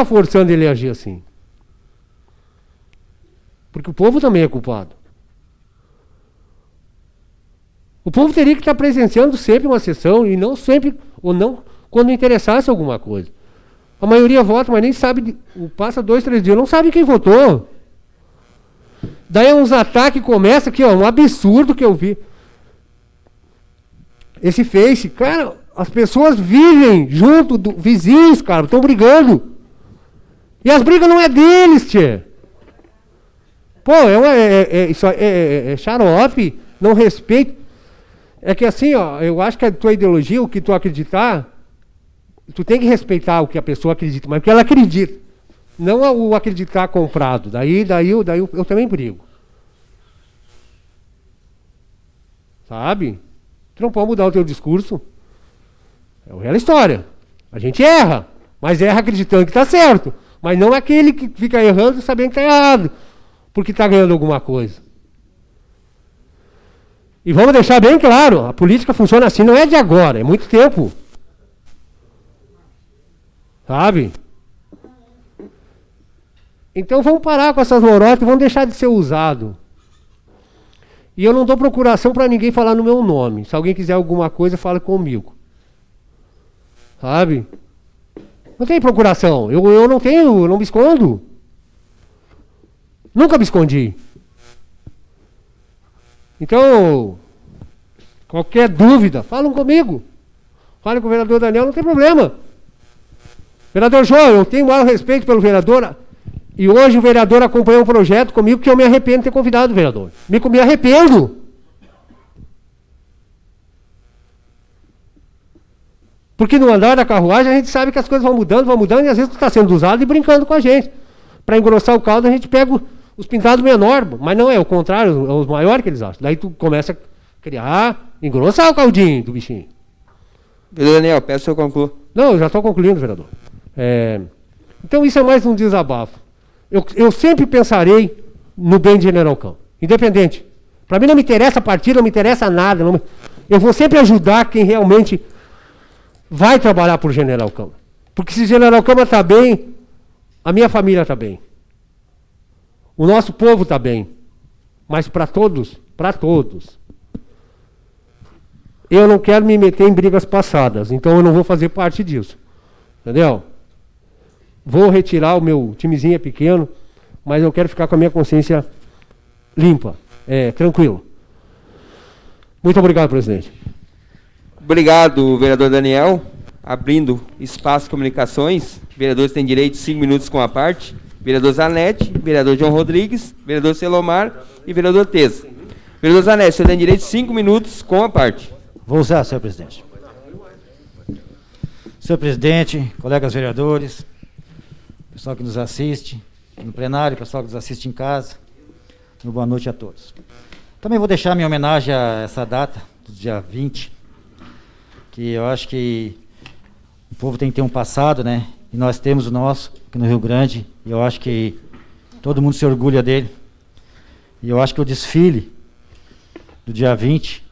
forçando ele a agir assim. Porque o povo também é culpado. O povo teria que estar presenciando sempre uma sessão e não sempre, ou não quando interessasse alguma coisa. A maioria vota, mas nem sabe, passa 2, 3 dias, não sabe quem votou. Daí uns ataques começam aqui, um absurdo que eu vi. Esse Face, cara, as pessoas vivem junto, vizinhos, cara, estão brigando. E as brigas não é deles, tchê. Pô, isso é xarope, não respeito. É que assim, eu acho que a tua ideologia, o que tu acreditar, tu tem que respeitar o que a pessoa acredita, mas o que ela acredita. Não o acreditar comprado. Daí eu também brigo. Sabe? Tu não pode mudar o teu discurso. É a real história. A gente erra, mas erra acreditando que está certo. Mas não é aquele que fica errando sabendo que está errado, porque está ganhando alguma coisa. E vamos deixar bem claro, a política funciona assim, não é de agora, é muito tempo. Sabe? Então vamos parar com essas lorotas e vamos deixar de ser usado. E eu não dou procuração para ninguém falar no meu nome. Se alguém quiser alguma coisa, fala comigo. Sabe? Não tem procuração. Eu não tenho, eu não me escondo. Nunca me escondi. Então, qualquer dúvida, falam comigo. Falem com o vereador Daniel, não tem problema. Vereador João, eu tenho o maior respeito pelo vereador. E hoje o vereador acompanhou um projeto comigo que eu me arrependo de ter convidado o vereador. Me arrependo. Porque no andar da carruagem a gente sabe que as coisas vão mudando, e às vezes tu está sendo usado e brincando com a gente. Para engrossar o caldo a gente pega os pintados menores, mas não é o contrário, é os maiores que eles acham. Daí tu começa a criar, engrossar o caldinho do bichinho. Vereador Daniel, peço que eu conclua. Não, eu já estou concluindo, vereador. Então isso é mais um desabafo. Eu sempre pensarei no bem de General Câmara. Independente. Para mim não me interessa partido, não me interessa nada. Eu vou sempre ajudar quem realmente vai trabalhar por General Câmara. Porque se General Câmara está bem, a minha família está bem. O nosso povo está bem. Mas para todos, eu não quero me meter em brigas passadas, então eu não vou fazer parte disso. Entendeu? Vou retirar o meu timezinho é pequeno, mas eu quero ficar com a minha consciência limpa, tranquilo. Muito obrigado, presidente. Obrigado, vereador Daniel. Abrindo espaço de comunicações, vereadores têm direito de 5 minutos com a parte. Vereador Zanetti, vereador João Rodrigues, vereador Selomar e vereador Teza. Vereador Zanetti, você tem direito de 5 minutos com a parte. Vou usar, senhor presidente. Senhor presidente, colegas vereadores, pessoal que nos assiste no plenário, pessoal que nos assiste em casa, boa noite a todos. Também vou deixar minha homenagem a essa data, do dia 20, que eu acho que o povo tem que ter um passado, né? E nós temos o nosso, aqui no Rio Grande, e eu acho que todo mundo se orgulha dele. E eu acho que o desfile do dia 20,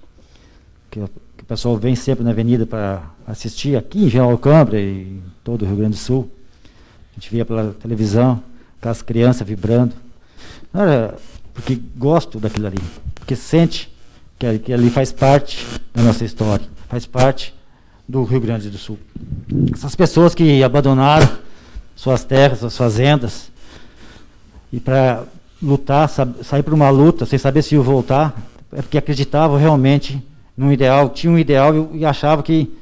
que o pessoal vem sempre na avenida para assistir, aqui em General Câmara e em todo o Rio Grande do Sul, a gente via pela televisão, aquelas crianças vibrando. Não era porque gosto daquilo ali, porque sente que ali faz parte da nossa história, faz parte do Rio Grande do Sul. Essas pessoas que abandonaram suas terras, suas fazendas, e para lutar, sair para uma luta, sem saber se ia voltar, é porque acreditavam realmente num ideal, tinham um ideal e achavam que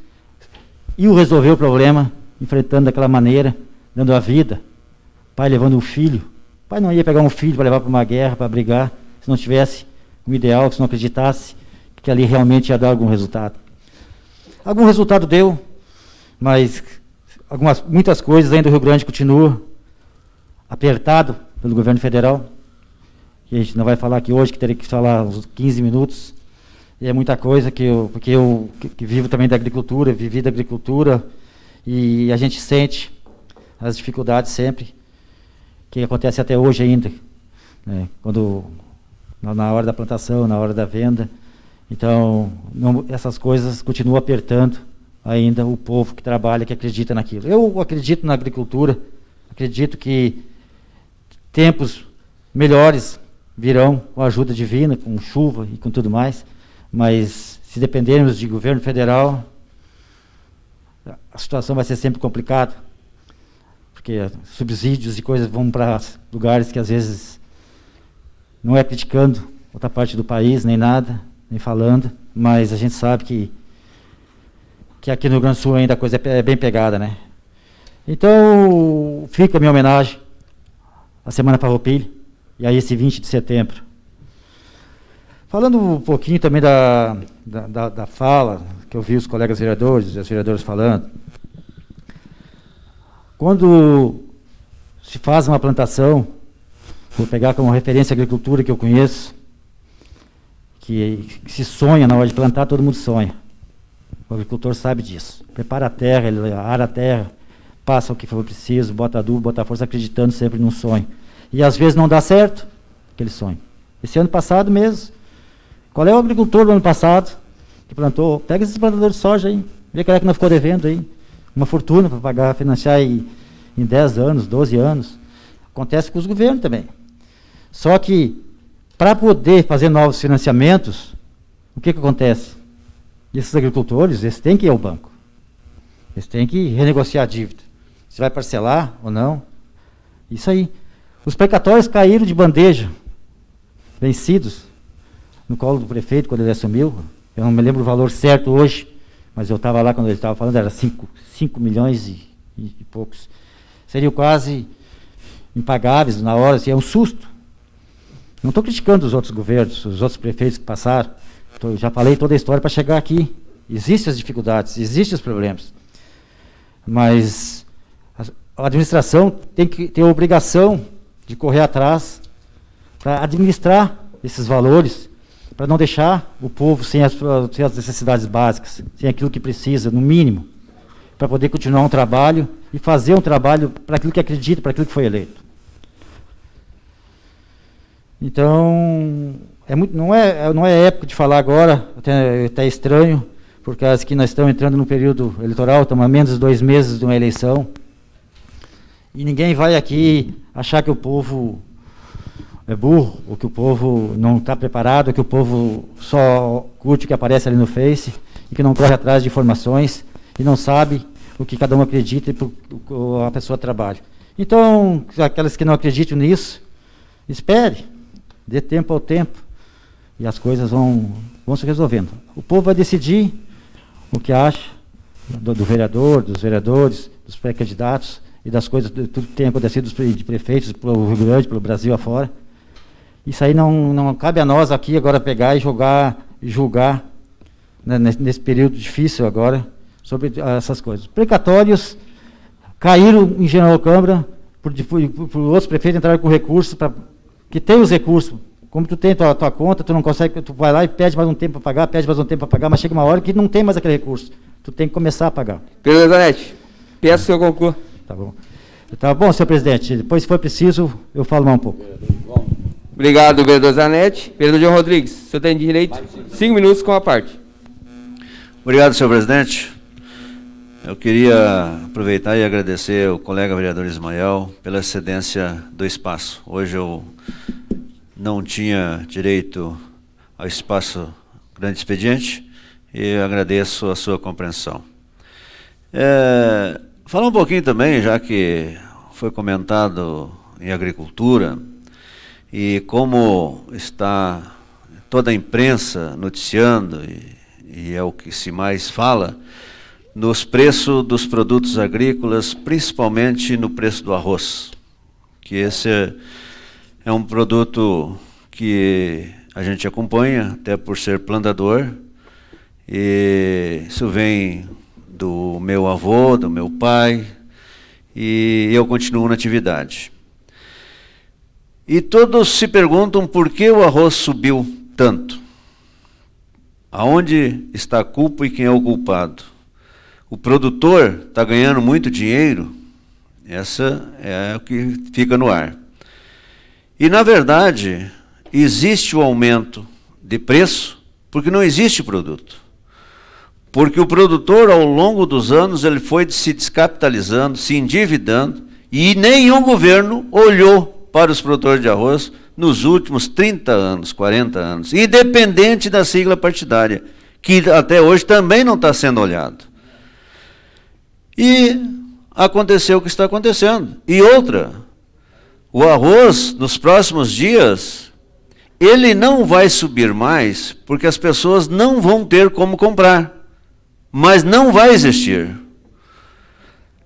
iam resolver o problema, enfrentando daquela maneira, dando a vida. Pai levando um filho. O pai não ia pegar um filho para levar para uma guerra, para brigar, se não tivesse um ideal, se não acreditasse que ali realmente ia dar algum resultado. Algum resultado deu, mas muitas coisas ainda o Rio Grande continua apertado pelo governo federal. E a gente não vai falar aqui hoje, que teria que falar uns 15 minutos. E é muita coisa porque eu vivo também da agricultura, vivi da agricultura, e a gente sente as dificuldades sempre, que acontece até hoje ainda, né? Quando, na hora da plantação, na hora da venda. Então, essas coisas continuam apertando ainda o povo que trabalha, que acredita naquilo. Eu acredito na agricultura, acredito que tempos melhores virão com a ajuda divina, com chuva e com tudo mais, mas se dependermos de governo federal, a situação vai ser sempre complicada, porque subsídios e coisas vão para lugares que às vezes não é criticando outra parte do país, nem nada, nem falando, mas a gente sabe que aqui no Rio Grande do Sul ainda a coisa é bem pegada, né? Então, fica a minha homenagem à Semana Farroupilha e a esse 20 de setembro. Falando um pouquinho também da fala, que eu vi os colegas vereadores e as vereadoras falando, quando se faz uma plantação, vou pegar como referência a agricultura que eu conheço, que se sonha na hora de plantar, todo mundo sonha. O agricultor sabe disso. Prepara a terra, ele ara a terra, passa o que for preciso, bota adubo, bota força, acreditando sempre num sonho. E às vezes não dá certo aquele sonho. Esse ano passado mesmo, qual é o agricultor do ano passado que plantou? Pega esses plantadores de soja aí, vê qual é que não ficou devendo aí. Uma fortuna para pagar, financiar em 10 anos, 12 anos. Acontece com os governos também. Só que, para poder fazer novos financiamentos, o que acontece? Esses agricultores, eles têm que ir ao banco. Eles têm que renegociar a dívida. Se vai parcelar ou não. Isso aí. Os precatórios caíram de bandeja, vencidos, no colo do prefeito quando ele assumiu. Eu não me lembro o valor certo hoje, mas eu estava lá quando ele estava falando, era 5 milhões e poucos. Seriam quase impagáveis na hora, assim, é um susto. Não estou criticando os outros governos, os outros prefeitos que passaram. Já falei toda a história para chegar aqui. Existem as dificuldades, existem os problemas. Mas a administração tem que ter a obrigação de correr atrás para administrar esses valores, para não deixar o povo sem as necessidades básicas, sem aquilo que precisa, no mínimo, para poder continuar um trabalho e fazer um trabalho para aquilo que acredita, para aquilo que foi eleito. Então, não é época de falar agora, até estranho, porque acho que nós estamos entrando no período eleitoral, estamos a menos de 2 meses de uma eleição, e ninguém vai aqui achar que o povo é burro, ou que o povo não está preparado, ou que o povo só curte o que aparece ali no Face, e que não corre atrás de informações, e não sabe o que cada um acredita e a pessoa trabalha. Então, aquelas que não acreditam nisso, espere, dê tempo ao tempo, e as coisas vão se resolvendo. O povo vai decidir o que acha do vereador, dos vereadores, dos pré-candidatos, e das coisas, tudo que tem acontecido de prefeitos, pelo Rio Grande, pelo Brasil afora. Isso aí não cabe a nós aqui agora pegar e julgar, né, nesse período difícil agora, sobre essas coisas. Precatórios caíram em General Câmara, por outros prefeitos entraram com recursos, que tem os recursos. Como tu tem tua conta, tu não consegue, tu vai lá e pede mais um tempo para pagar, mas chega uma hora que não tem mais aquele recurso. Tu tem que começar a pagar. Vereador Zanetti, peço o seu concurso. Tá bom. Tá bom, senhor presidente. Depois, se for preciso, eu falo mais um pouco. Obrigado, vereador Zanetti. Vereador João Rodrigues, o senhor tem direito 5 minutos com a parte. Obrigado, senhor presidente. Eu queria aproveitar e agradecer ao colega vereador Ismael pela cedência do espaço. Hoje eu não tinha direito ao espaço grande expediente e agradeço a sua compreensão. Falar um pouquinho também, já que foi comentado em agricultura, e como está toda a imprensa noticiando, e é o que se mais fala, nos preços dos produtos agrícolas, principalmente no preço do arroz, que esse é um produto que a gente acompanha, até por ser plantador, e isso vem do meu avô, do meu pai, e eu continuo na atividade. E todos se perguntam por que o arroz subiu tanto. Aonde está a culpa e quem é o culpado? O produtor está ganhando muito dinheiro? Essa é o que fica no ar. E, na verdade, existe o aumento de preço porque não existe produto. Porque o produtor, ao longo dos anos, ele foi se descapitalizando, se endividando, e nenhum governo olhou para os produtores de arroz nos últimos 30 anos, 40 anos, independente da sigla partidária, que até hoje também não está sendo olhado. E aconteceu o que está acontecendo. E outra, o arroz, nos próximos dias, ele não vai subir mais, porque as pessoas não vão ter como comprar. Mas não vai existir.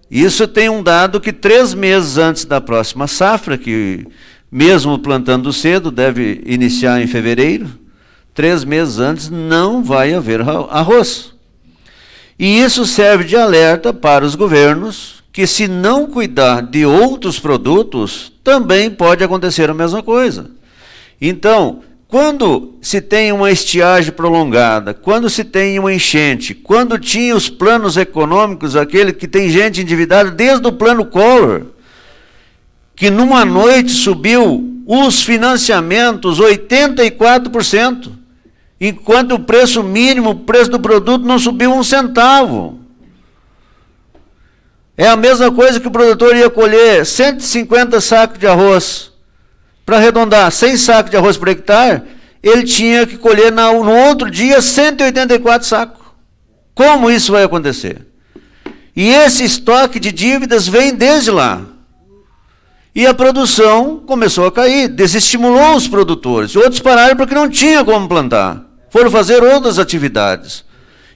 Isso tem um dado que 3 meses antes da próxima safra, que mesmo plantando cedo, deve iniciar em fevereiro, 3 meses antes não vai haver arroz. E isso serve de alerta para os governos, que se não cuidar de outros produtos, também pode acontecer a mesma coisa. Então, quando se tem uma estiagem prolongada, quando se tem uma enchente, quando tinha os planos econômicos, aquele que tem gente endividada desde o plano Collor, que numa noite subiu os financiamentos 84%, enquanto o preço mínimo, o preço do produto não subiu 1 centavo. É a mesma coisa que o produtor ia colher 150 sacos de arroz. Para arredondar 100 sacos de arroz por hectare, ele tinha que colher no outro dia 184 sacos. Como isso vai acontecer? E esse estoque de dívidas vem desde lá. E a produção começou a cair, desestimulou os produtores. Outros pararam porque não tinha como plantar. Foram fazer outras atividades.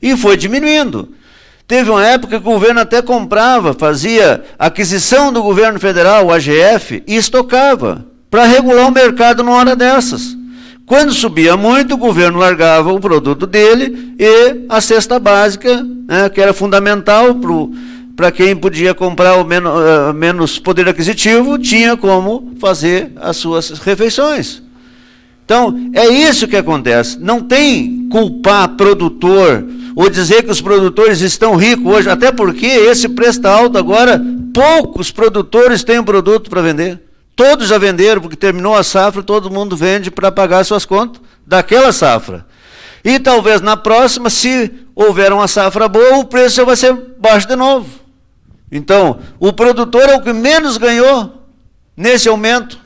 E foi diminuindo. Teve uma época que o governo até comprava, fazia aquisição do governo federal, o AGF, e estocava, para regular o mercado numa hora dessas. Quando subia muito, o governo largava o produto dele e a cesta básica, né, que era fundamental para quem podia comprar o menos poder aquisitivo, tinha como fazer as suas refeições. Então, é isso que acontece. Não tem culpar produtor ou dizer que os produtores estão ricos hoje, até porque esse preço está alto agora, poucos produtores têm um produto para vender. Todos já venderam, porque terminou a safra, todo mundo vende para pagar suas contas daquela safra. E talvez na próxima, se houver uma safra boa, o preço já vai ser baixo de novo. Então, o produtor é o que menos ganhou nesse aumento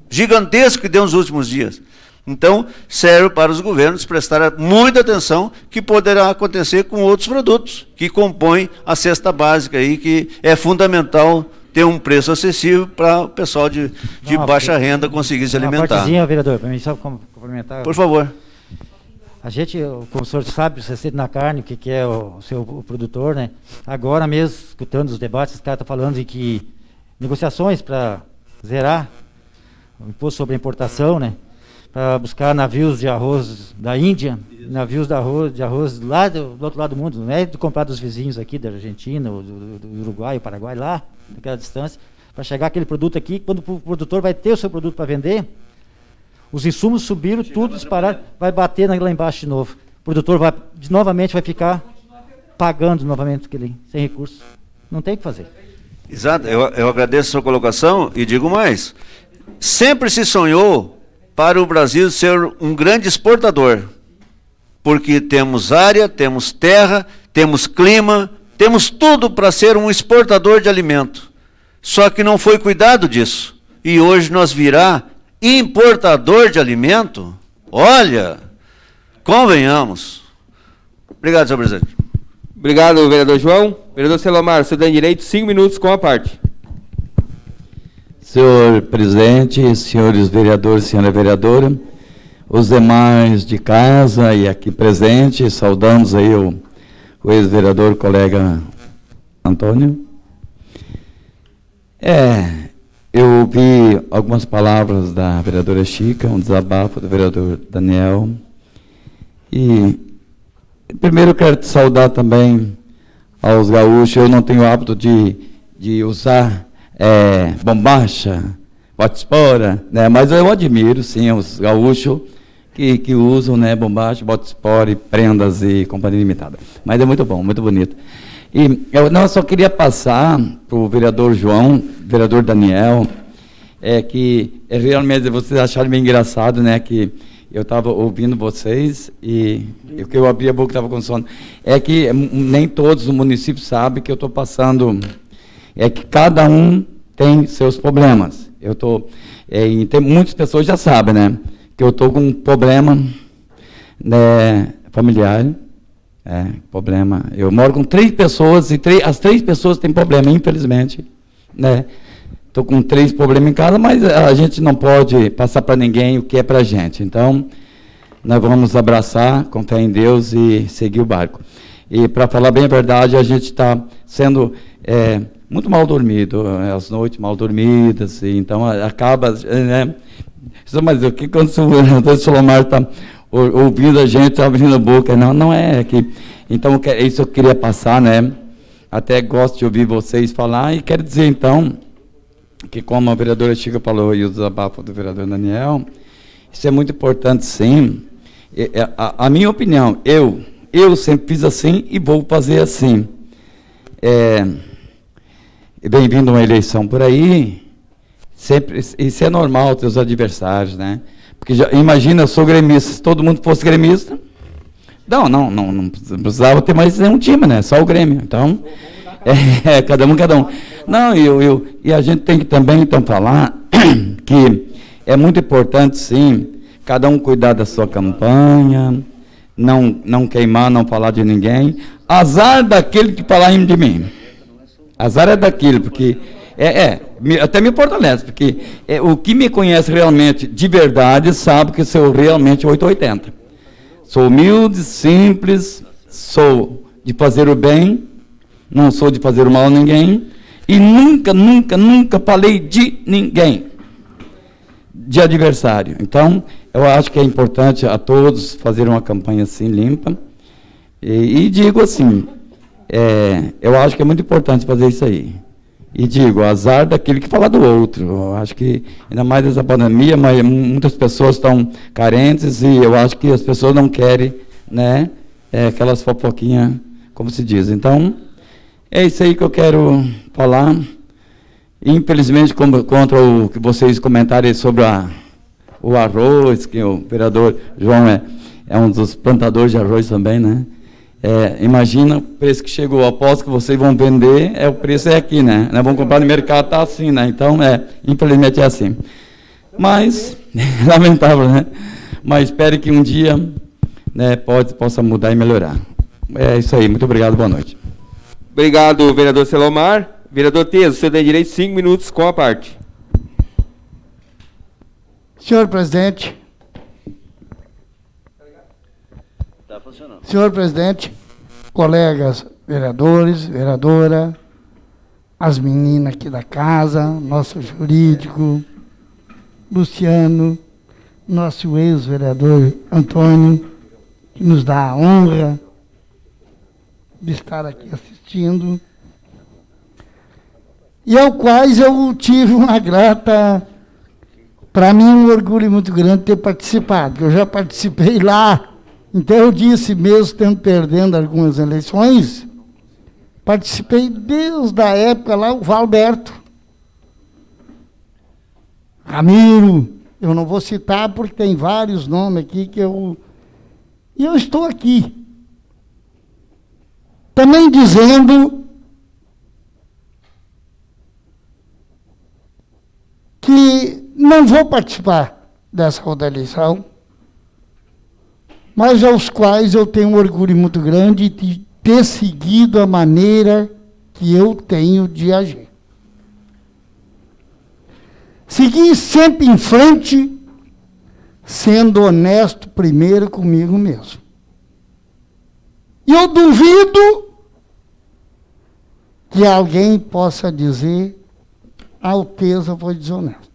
gigantesco que deu nos últimos dias. Então, serve para os governos prestar muita atenção, que poderá acontecer com outros produtos que compõem a cesta básica aí, que é fundamental ter um preço acessível para o pessoal de baixa renda conseguir se alimentar. Uma partezinha, vereador, para mim só complementar. Por favor. A gente, como o senhor sabe, você sente na carne o que é o produtor, né? Agora mesmo, escutando os debates, os caras estão falando de que negociações para zerar o imposto sobre a importação, né? Para buscar navios de arroz da Índia, navios de arroz lá do outro lado do mundo, não é de comprar dos vizinhos aqui, da Argentina, do Uruguai, o Paraguai, lá, naquela distância, para chegar aquele produto aqui, quando o produtor vai ter o seu produto para vender, os insumos subiram, tudo dispararam, vai bater lá embaixo de novo. O produtor novamente vai ficar pagando novamente aquele, sem recursos. Não tem o que fazer. Exato, eu agradeço a sua colocação e digo mais. Sempre se sonhou para o Brasil ser um grande exportador, porque temos área, temos terra, temos clima, temos tudo para ser um exportador de alimento. Só que não foi cuidado disso. E hoje nós virá importador de alimento? Olha, convenhamos. Obrigado, senhor presidente. Obrigado, vereador João. Vereador Celomar, você tem direito 5 minutos com a parte. Senhor presidente, senhores vereadores, senhora vereadora, os demais de casa e aqui presentes, saudamos aí o ex-vereador, colega Antônio. Eu ouvi algumas palavras da vereadora Chica, um desabafo do vereador Daniel. E primeiro eu quero te saudar também aos gaúchos. Eu não tenho hábito de usar bombacha, botespora, né? Mas eu admiro, sim, os gaúchos que usam, né, bombacha, botespora e prendas e companhia limitada. Mas é muito bom, muito bonito. E eu só queria passar para o vereador João, vereador Daniel, que realmente vocês acharam bem engraçado, né, que eu estava ouvindo vocês e que eu abri a boca e estava com sono. É que nem todos os municípios sabem que eu estou passando, que cada um tem seus problemas. Eu estou, tem muitas pessoas já sabem, né, que eu estou com um problema, né, familiar. Problema. Eu moro com 3 pessoas e as 3 pessoas têm problema, infelizmente, né? Estou com 3 problemas em casa, mas a gente não pode passar para ninguém o que é para a gente. Então, nós vamos abraçar, com fé em Deus e seguir o barco. E, para falar bem a verdade, a gente está sendo muito mal dormido, as noites mal dormidas, e então acaba, né? Mas o que quando o Solomar está ouvindo a gente, abrindo a boca, não é que... Então, isso eu queria passar, né? Até gosto de ouvir vocês falar, e quero dizer, então, que como a vereadora Chica falou, e o desabafo do vereador Daniel, isso é muito importante, sim. A minha opinião, eu sempre fiz assim e vou fazer assim. Bem-vindo a uma eleição por aí, sempre, isso é normal, ter os adversários, né? Porque imagina, eu sou gremista, se todo mundo fosse gremista, não precisava ter mais nenhum time, né? Só o Grêmio. Então, cada um. Não, e a gente tem que também, então, falar que é muito importante, sim, cada um cuidar da sua campanha, não queimar, não falar de ninguém. Azar daquele que falar de mim. Azar é daquilo, porque... até me fortalece, porque o que me conhece realmente, de verdade, sabe que sou realmente 880. Sou humilde, simples, sou de fazer o bem, não sou de fazer o mal a ninguém, e nunca falei de ninguém, de adversário. Então, eu acho que é importante a todos fazer uma campanha assim, limpa, e digo assim, eu acho que é muito importante fazer isso aí. E digo, azar daquele que fala do outro. Eu acho que, ainda mais nessa pandemia, mas muitas pessoas estão carentes e eu acho que as pessoas não querem, né, aquelas fofoquinhas, como se diz. Então, é isso aí que eu quero falar. Infelizmente, contra o que vocês comentaram aí sobre o arroz, que o vereador João é um dos plantadores de arroz também, né? Imagina o preço que chegou, aposto que vocês vão vender, o preço é aqui, né? Nós vamos comprar no mercado, está assim, né? Então, infelizmente é assim. Mas, lamentável, né? Mas espero que um dia, né, possa mudar e melhorar. É isso aí, muito obrigado, boa noite. Obrigado, vereador Selomar. Vereador Teso, você tem direito a 5 minutos com a parte. Senhor presidente. Está funcionando. Senhor presidente, colegas vereadores, vereadora, as meninas aqui da casa, nosso jurídico, Luciano, nosso ex-vereador Antônio, que nos dá a honra de estar aqui assistindo, e ao quais eu tive uma grata, para mim um orgulho muito grande ter participado. Eu já participei lá, então eu disse, mesmo perdendo algumas eleições, participei desde a época lá, o Valberto, Ramiro, eu não vou citar porque tem vários nomes aqui que eu estou aqui. Também dizendo que não vou participar dessa outra eleição, mas aos quais eu tenho um orgulho muito grande de ter seguido a maneira que eu tenho de agir. Segui sempre em frente, sendo honesto primeiro comigo mesmo. E eu duvido que alguém possa dizer a Alteza foi desonesto.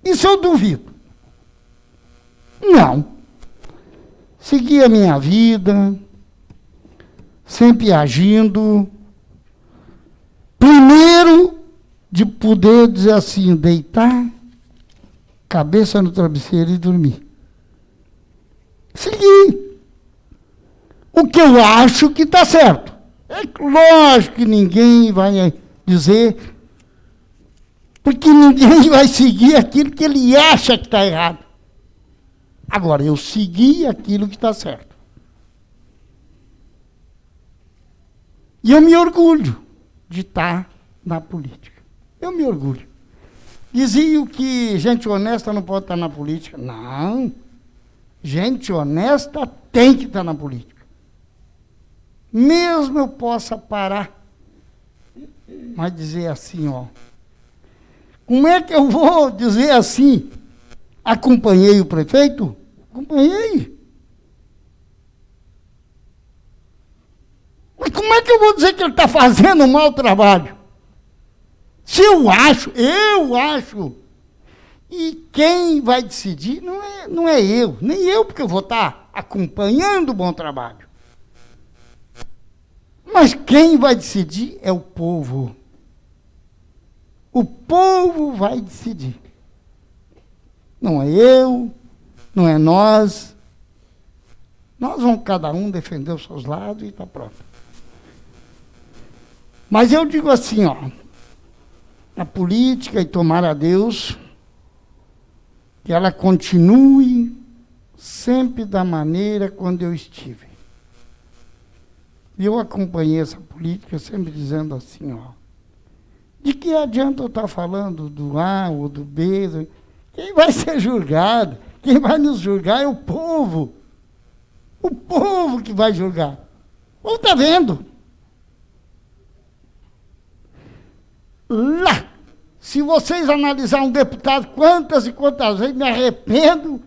Isso eu duvido. Não. Segui a minha vida, sempre agindo, primeiro de poder dizer assim, deitar, cabeça no travesseiro e dormir. Segui. O que eu acho que está certo. É lógico que ninguém vai dizer, porque ninguém vai seguir aquilo que ele acha que está errado. Agora, eu segui aquilo que está certo. E eu me orgulho de estar na política. Eu me orgulho. Diziam que gente honesta não pode estar na política. Não. Gente honesta tem que estar na política. Mesmo eu possa parar, mas dizer assim, ó. Como é que eu vou dizer assim? Acompanhei o prefeito? Acompanhei. Mas como é que eu vou dizer que ele está fazendo um mau trabalho? Se eu acho. E quem vai decidir não é eu, nem eu, porque eu vou estar acompanhando o bom trabalho. Mas quem vai decidir é o povo. O povo vai decidir. Não é eu, não é nós. Nós vamos cada um defender os seus lados e está pronto. Mas eu digo assim, ó, a política, e tomara a Deus que ela continue sempre da maneira quando eu estive. E eu acompanhei essa política sempre dizendo assim, ó, de que adianta eu estar falando do A ou do B? Quem vai ser julgado, quem vai nos julgar é o povo. O povo que vai julgar. O povo está vendo. Lá, se vocês analisarem um deputado quantas e quantas vezes, me arrependo,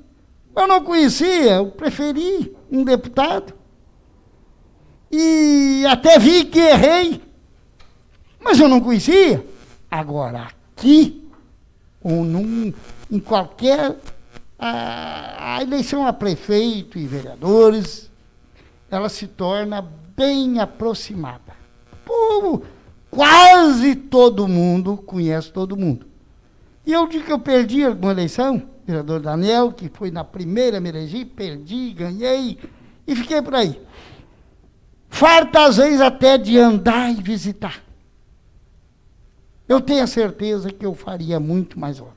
eu não conhecia, eu preferi um deputado. E até vi que errei, mas eu não conhecia. Agora, aqui, ou em qualquer... A eleição a prefeito e vereadores, ela se torna bem aproximada. O povo, quase todo mundo conhece todo mundo. E eu digo que eu perdi alguma eleição, vereador Daniel, que foi na primeira me elegi, perdi, ganhei, e fiquei por aí. Fartas vezes até de andar e visitar. eu tenho a certeza que eu faria muito mais obra.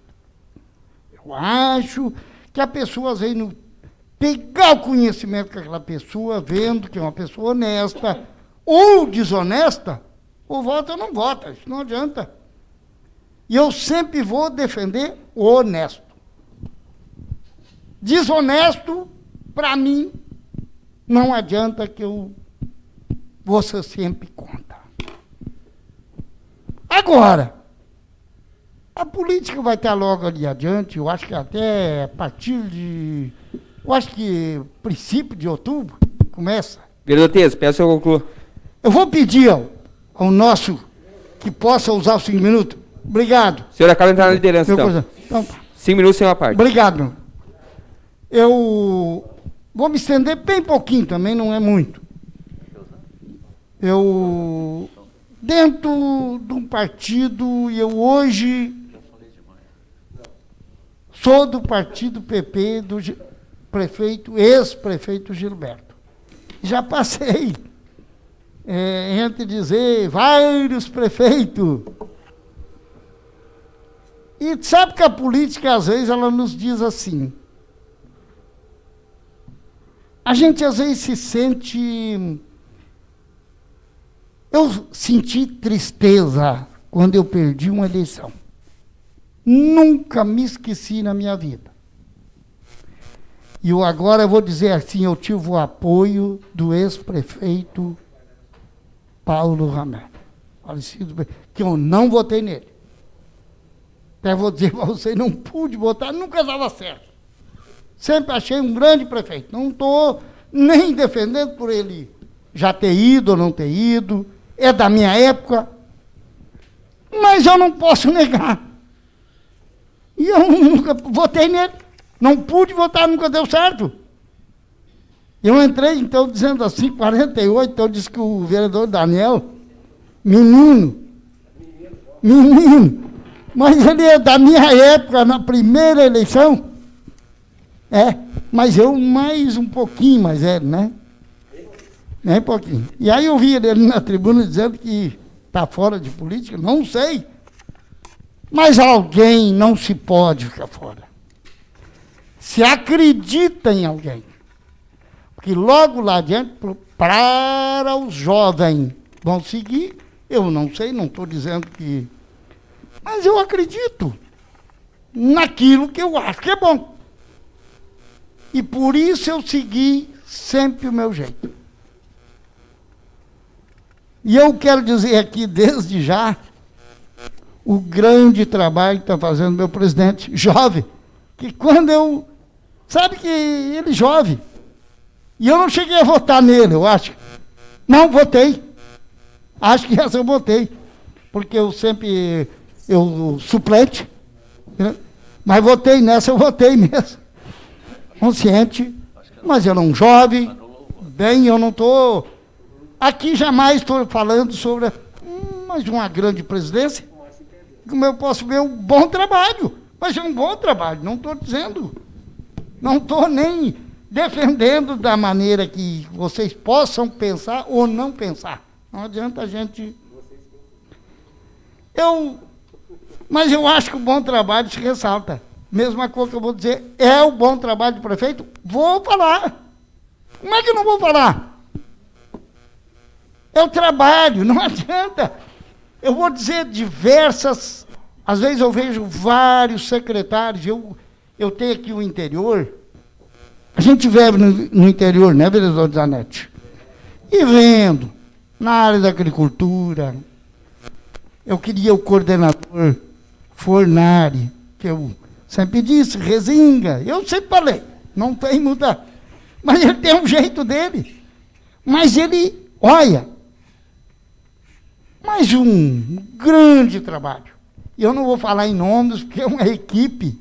Eu acho que a pessoa, às vezes, pegar o conhecimento com aquela pessoa, vendo que é uma pessoa honesta ou desonesta, ou vota ou não vota, isso não adianta. E eu sempre vou defender o honesto. Desonesto, para mim, não adianta, que eu vou ser sempre contra. Agora, a política vai estar logo ali adiante, eu acho que até a partir de... Eu acho que princípio de outubro começa. Vereador Teso, peço que eu conclua. Eu vou pedir ao nosso que possa usar os 5 minutos. Obrigado. O senhor acaba de entrar na liderança, então. Então, 5 minutos sem uma parte. obrigado. Eu vou me estender bem pouquinho também, não é muito. Eu, dentro de um partido, eu hoje sou do partido PP, do prefeito, ex-prefeito Gilberto. Já passei, entre dizer, vários prefeitos. E sabe que a política, às vezes, ela nos diz assim. A gente, às vezes, se sente... Eu senti tristeza quando eu perdi uma eleição. Nunca me esqueci na minha vida. E eu agora vou dizer assim, eu tive o apoio do ex-prefeito Paulo Ramel, falecido, que eu não votei nele. Até vou dizer para você, não pude votar, nunca dava certo. Sempre achei um grande prefeito. Não estou nem defendendo por ele já ter ido ou não ter ido, é da minha época, mas eu não posso negar. E eu nunca votei nele. Não pude votar, nunca deu certo. Eu entrei, então, dizendo assim, 48, então disse que o vereador Daniel, menino, mas ele é da minha época, na primeira eleição, mas eu mais um pouquinho mais velho, né? Nem um pouquinho. E aí eu vi ele ali na tribuna dizendo que está fora de política, não sei. Mas alguém não se pode ficar fora. Se acredita em alguém. Porque logo lá adiante, para os jovens vão seguir, eu não sei, não estou dizendo que... Mas eu acredito naquilo que eu acho que é bom. E por isso eu segui sempre o meu jeito. E eu quero dizer aqui, desde já, o grande trabalho que está fazendo meu presidente, jovem, que quando eu... Sabe que ele é jovem. E eu não cheguei a votar nele, eu acho. Não votei. Acho que essa eu votei. Porque eu sempre... Eu suplente. Né? Mas votei nessa, eu votei mesmo. Consciente. Mas eu não jovem. Bem, eu não estou... Aqui jamais estou falando sobre mais uma grande presidência. Como eu posso ver um bom trabalho. Mas é um bom trabalho, não estou dizendo. Não estou nem defendendo da maneira que vocês possam pensar ou não pensar. Não adianta a gente... Mas eu acho que o bom trabalho se ressalta. Mesma coisa que eu vou dizer, é o bom trabalho do prefeito? Vou falar. Como é que eu não vou falar? É o trabalho, não adianta. Eu vou dizer diversas... Às vezes eu vejo vários secretários, eu tenho aqui o interior, a gente vive no interior, né, vereador Zanetti? E vendo, na área da agricultura, eu queria o coordenador Fornari, que eu sempre disse, Rezinga, eu sempre falei, não tem mudar. Mas ele tem um jeito dele. Mas ele, olha, mais um grande trabalho. E eu não vou falar em nomes, porque é uma equipe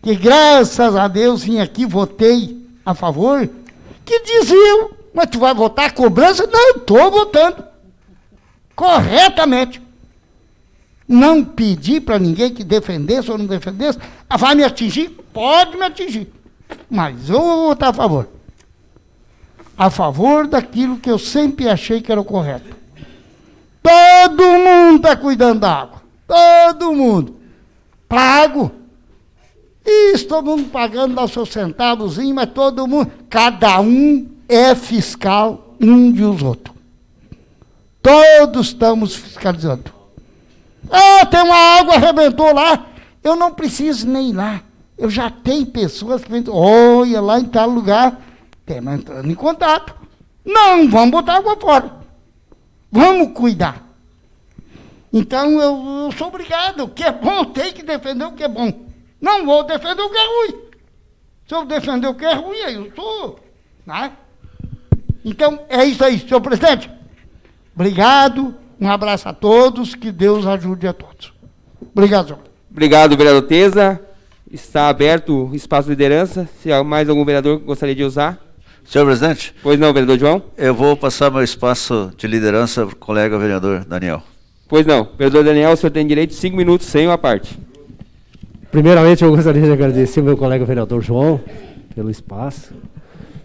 que, graças a Deus, vim aqui, votei a favor, que diziam, mas tu vai votar a cobrança? Não, eu estou votando. Corretamente. Não pedi para ninguém que defendesse ou não defendesse. Ah, vai me atingir? Pode me atingir. Mas eu vou votar a favor. A favor daquilo que eu sempre achei que era o correto. Todo mundo está cuidando da água. Todo mundo. Pago. Isso, todo mundo pagando, dá o seu centavozinho, mas todo mundo, cada um é fiscal um dos outros. Todos estamos fiscalizando. Ah, tem uma água, arrebentou lá. Eu não preciso nem ir lá. Eu já tenho pessoas que vêm, olha lá em tal lugar, estamos entrando em contato. Não, vamos botar água fora. Vamos cuidar. Então, eu sou obrigado. O que é bom, tem que defender o que é bom. Não vou defender o que é ruim. Se eu defender o que é ruim, aí eu sou. Né? Então, é isso aí, senhor presidente. Obrigado. Um abraço a todos. Que Deus ajude a todos. Obrigado, senhor. Obrigado, vereador Teza. Está aberto o espaço de liderança. Se mais algum vereador gostaria de usar. Senhor presidente? Pois não, vereador João? Eu vou passar meu espaço de liderança para o colega vereador Daniel. Pois não. Vereador Daniel, o senhor tem direito de 5 minutos sem uma parte. Primeiramente, eu gostaria de agradecer ao meu colega vereador João pelo espaço.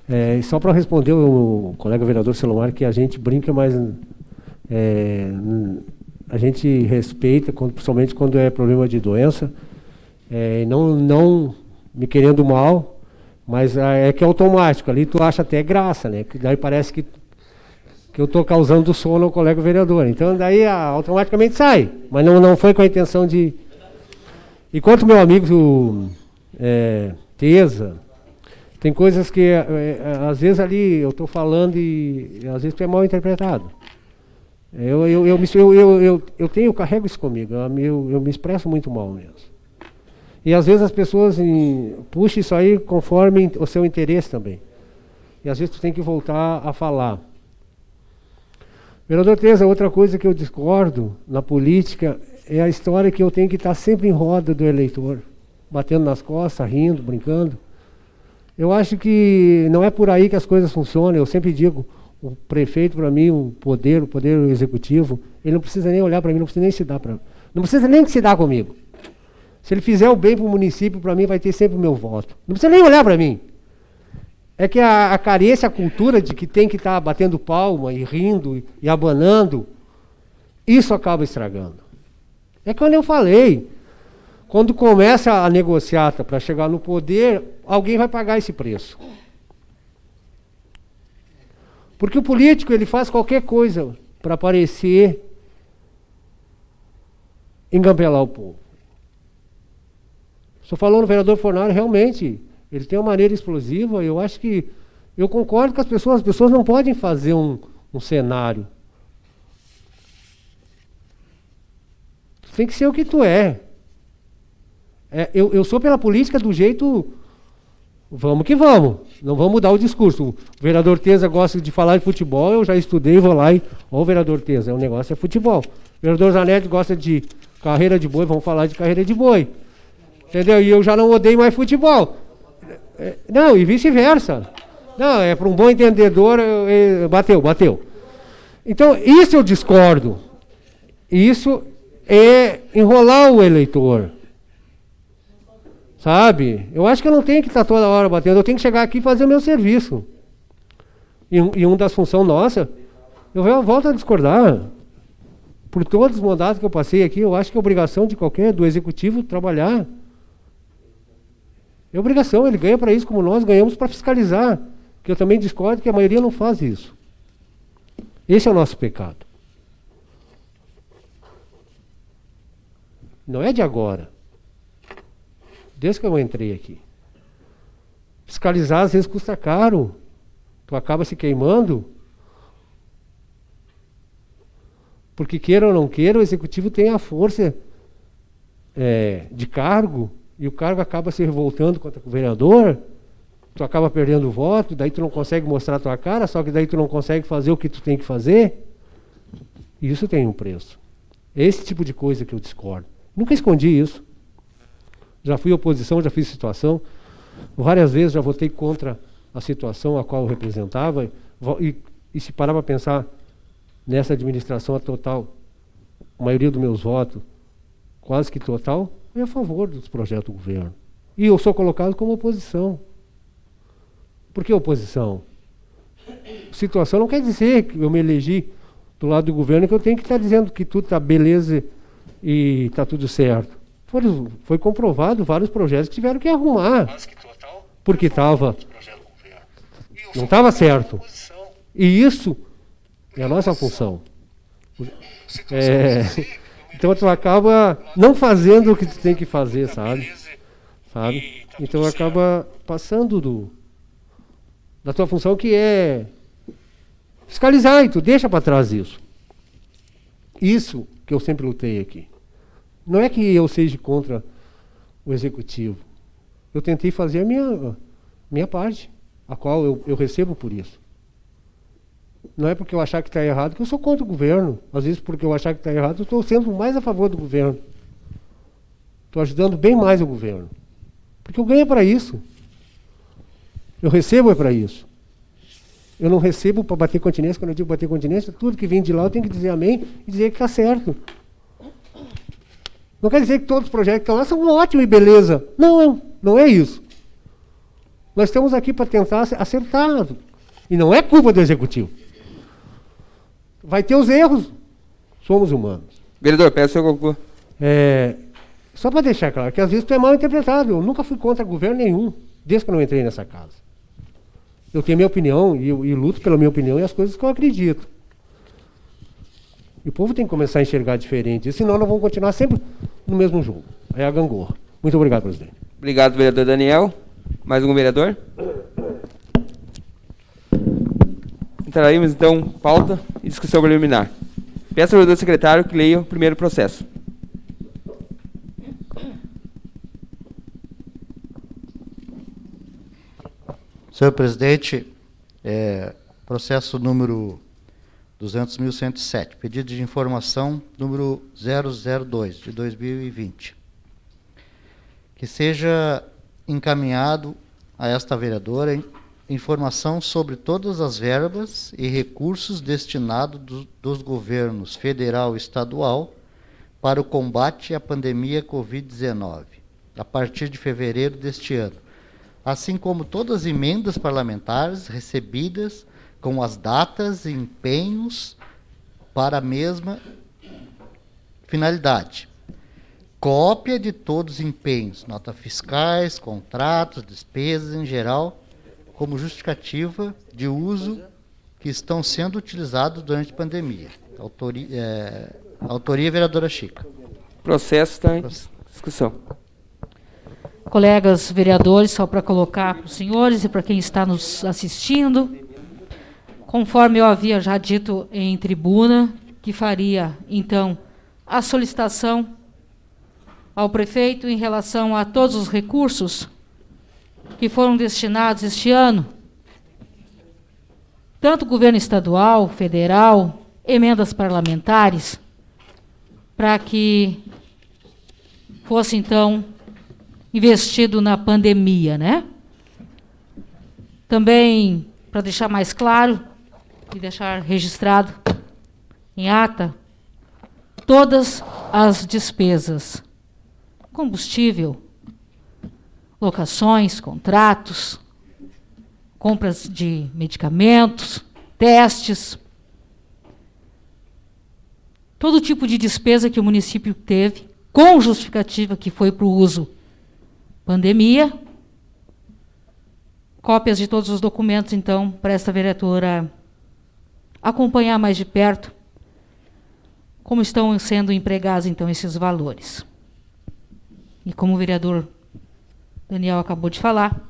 E só para responder o colega vereador Selomar, que a gente brinca, mas a gente respeita, principalmente quando é problema de doença, não me querendo mal, mas é que é automático, ali tu acha até graça, né? Que daí parece que eu estou causando sono ao colega vereador. Então daí automaticamente sai, mas não foi com a intenção de... E quanto meu amigo Teza, tem coisas que às vezes ali eu estou falando e às vezes é mal interpretado. Eu carrego isso comigo, eu me expresso muito mal mesmo. E às vezes as pessoas puxam isso aí conforme o seu interesse também. E às vezes tu tem que voltar a falar. Vereador Teza, outra coisa que eu discordo na política é a história que eu tenho que estar sempre em roda do eleitor, batendo nas costas, rindo, brincando. Eu acho que não é por aí que as coisas funcionam. Eu sempre digo, o prefeito, para mim, o poder executivo, ele não precisa nem olhar para mim, não precisa nem se dar para mim. Não precisa nem se dar comigo. Se ele fizer o bem para o município, para mim vai ter sempre o meu voto. Não precisa nem olhar para mim. É que a carência, a cultura de que tem que estar batendo palma e rindo e abanando, isso acaba estragando. É quando eu falei, quando começa a negociar para chegar no poder, alguém vai pagar esse preço. Porque o político, ele faz qualquer coisa para parecer engambelar o povo. Estou falando do vereador Fornari, realmente, ele tem uma maneira explosiva. Eu acho que, eu concordo com as pessoas não podem fazer um cenário. Tem que ser o que tu é. Eu sou pela política do jeito, vamos que vamos, não vamos mudar o discurso. O vereador Teza gosta de falar de futebol, eu já estudei, vou lá e, o vereador Teza, o negócio é futebol. O vereador Zanetti gosta de carreira de boi, vamos falar de carreira de boi. Entendeu? E eu já não odeio mais futebol. Não, e vice-versa. Não, para um bom entendedor, bateu. Então, isso eu discordo. Isso é enrolar o eleitor. Sabe? Eu acho que eu não tenho que estar toda hora batendo, eu tenho que chegar aqui e fazer o meu serviço. E uma das funções nossas, eu volto a discordar. Por todos os mandatos que eu passei aqui, eu acho que é obrigação de do executivo trabalhar. É obrigação, ele ganha para isso, como nós ganhamos para fiscalizar. Que eu também discordo que a maioria não faz isso. Esse é o nosso pecado. Não é de agora. Desde que eu entrei aqui. Fiscalizar às vezes custa caro. Tu acaba se queimando. Porque queira ou não queira, o executivo tem a força de cargo, e o cargo acaba se revoltando contra o vereador, tu acaba perdendo o voto, daí tu não consegue mostrar a tua cara, só que daí tu não consegue fazer o que tu tem que fazer. E isso tem um preço. É esse tipo de coisa que eu discordo. Nunca escondi isso. Já fui oposição, já fiz situação. Várias vezes já votei contra a situação a qual eu representava. E se parar para pensar nessa administração, a maioria dos meus votos, quase que total, é a favor dos projetos do governo. E eu sou colocado como oposição. Por que oposição? Situação não quer dizer que eu me elegi do lado do governo que eu tenho que estar dizendo que tudo está beleza e está tudo certo. Foi comprovado vários projetos que tiveram que arrumar. Porque não estava certo. E isso é a nossa função. Então tu acaba não fazendo o que tu tem que fazer, sabe? Então acaba passando da tua função, que é fiscalizar, e tu deixa para trás isso. Isso que eu sempre lutei aqui. Não é que eu seja contra o executivo. Eu tentei fazer a minha parte, a qual eu recebo por isso. Não é porque eu achar que está errado que eu sou contra o governo. Às vezes, porque eu achar que está errado, eu estou sendo mais a favor do governo. Estou ajudando bem mais o governo. Porque eu ganho para isso. Eu recebo para isso. Eu não recebo para bater continência. Quando eu digo bater continência, tudo que vem de lá eu tenho que dizer amém e dizer que está certo. Não quer dizer que todos os projetos que estão lá são ótimos e beleza. Não é isso. Nós estamos aqui para tentar acertar. E não é culpa do executivo. Vai ter os erros. Somos humanos. Vereador, peço seu concurso. Só para deixar claro que às vezes tu é mal interpretado. Eu nunca fui contra governo nenhum, desde que eu não entrei nessa casa. Eu tenho minha opinião e luto pela minha opinião e as coisas que eu acredito. E o povo tem que começar a enxergar diferente, senão nós vamos continuar sempre no mesmo jogo. É a gangorra. Muito obrigado, presidente. Obrigado, vereador Daniel. Mais um vereador? Entraremos, então, pauta e discussão preliminar. Peço ao vereador secretário que leia o primeiro processo. Senhor presidente, processo número 200.107, pedido de informação número 002, de 2020. Que seja encaminhado a esta vereadora informação sobre todas as verbas e recursos destinados dos governos federal e estadual para o combate à pandemia Covid-19, a partir de fevereiro deste ano, assim como todas as emendas parlamentares recebidas com as datas e empenhos para a mesma finalidade. Cópia de todos os empenhos, notas fiscais, contratos, despesas em geral, como justificativa de uso que estão sendo utilizados durante a pandemia. Autoria vereadora Chica. Processo está em discussão. Colegas vereadores, só para colocar para os senhores e para quem está nos assistindo, conforme eu havia já dito em tribuna, que faria, então, a solicitação ao prefeito em relação a todos os recursos que foram destinados este ano, tanto governo estadual, federal, emendas parlamentares, para que fosse, então, investido na pandemia, né? Também, para deixar mais claro e deixar registrado em ata, todas as despesas, combustível, locações, contratos, compras de medicamentos, testes, todo tipo de despesa que o município teve, com justificativa que foi para o uso pandemia, cópias de todos os documentos, então, para esta vereadora acompanhar mais de perto como estão sendo empregados, então, esses valores. E como o vereador Daniel acabou de falar,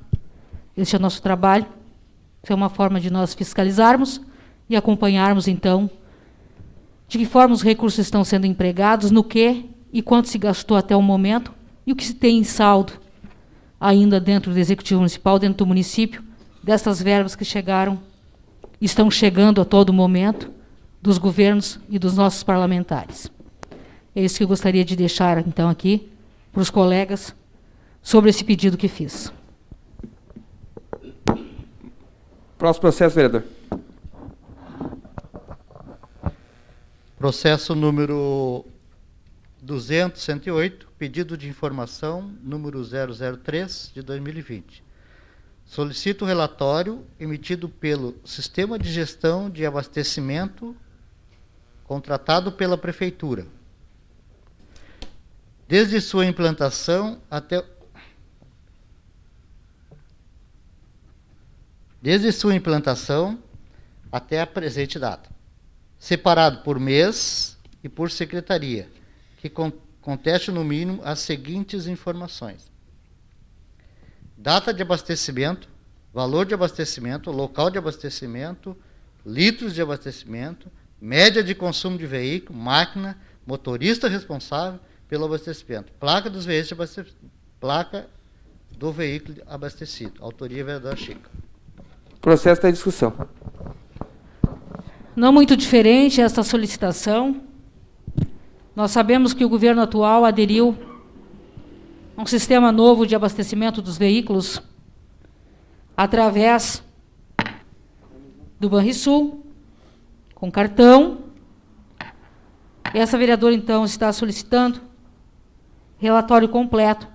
esse é o nosso trabalho, isso é uma forma de nós fiscalizarmos e acompanharmos, então, de que forma os recursos estão sendo empregados, no que e quanto se gastou até o momento, e o que se tem em saldo ainda dentro do Executivo Municipal, dentro do município, dessas verbas que chegaram, estão chegando a todo momento, dos governos e dos nossos parlamentares. É isso que eu gostaria de deixar, então, aqui, para os colegas, sobre esse pedido que fiz. Próximo processo, vereador. Processo número 200.108, pedido de informação número 003, de 2020. Solicito o relatório emitido pelo Sistema de Gestão de Abastecimento contratado pela Prefeitura. Desde sua implantação até a presente data, separado por mês e por secretaria, que conteste no mínimo as seguintes informações: data de abastecimento, valor de abastecimento, local de abastecimento, litros de abastecimento, média de consumo de veículo, máquina, motorista responsável pelo abastecimento, placa do veículo abastecido. Autoria, vereadora Chica. Processo está em discussão. Não muito diferente esta solicitação. Nós sabemos que o governo atual aderiu a um sistema novo de abastecimento dos veículos através do Banrisul, com cartão. E essa vereadora, então, está solicitando relatório completo,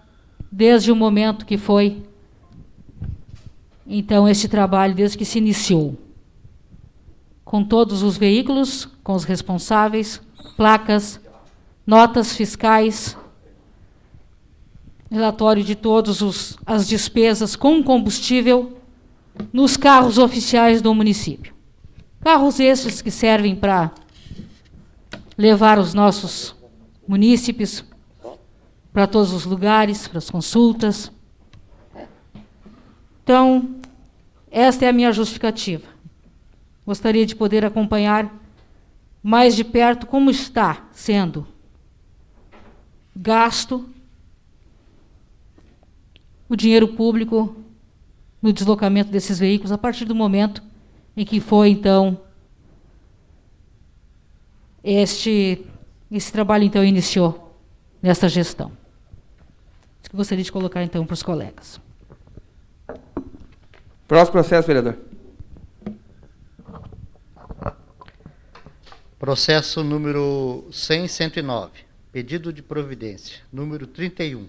desde o momento que foi, então, este trabalho, desde que se iniciou, com todos os veículos, com os responsáveis, placas, notas fiscais, relatório de todas as despesas com combustível nos carros oficiais do município. Carros esses que servem para levar os nossos munícipes para todos os lugares, para as consultas. Então, esta é a minha justificativa. Gostaria de poder acompanhar mais de perto como está sendo gasto o dinheiro público no deslocamento desses veículos a partir do momento em que foi, então, esse trabalho, então, iniciou nesta gestão. Isso que eu gostaria de colocar, então, para os colegas. Próximo processo, vereador. Processo número 100.109, pedido de providência, número 31,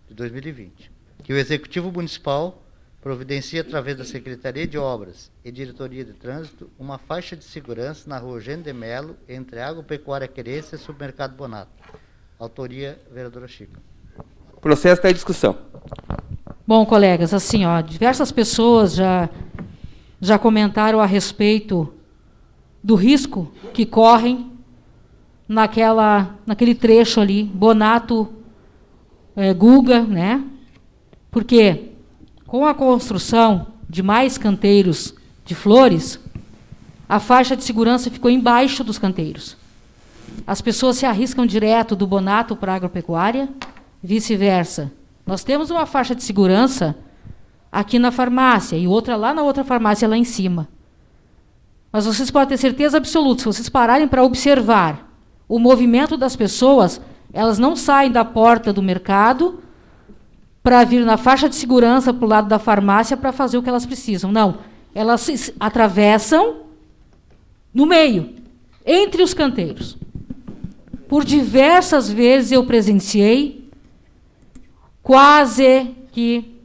de 2020, que o Executivo Municipal providencia, através da Secretaria de Obras e Diretoria de Trânsito, uma faixa de segurança na rua Eugênio de Melo, entre Agropecuária Querência e Supermercado Bonato. Autoria, vereadora Chica. O processo está em discussão. Bom, colegas, assim, ó, diversas pessoas já comentaram a respeito do risco que correm naquele trecho ali, Bonato, Guga, né? Porque com a construção de mais canteiros de flores, a faixa de segurança ficou embaixo dos canteiros. As pessoas se arriscam direto do Bonato para a agropecuária, vice-versa. Nós temos uma faixa de segurança aqui na farmácia e outra lá na outra farmácia lá em cima. Mas vocês podem ter certeza absoluta, se vocês pararem para observar o movimento das pessoas, elas não saem da porta do mercado para vir na faixa de segurança para o lado da farmácia para fazer o que elas precisam. Não, elas atravessam no meio, entre os canteiros. Por diversas vezes eu presenciei quase que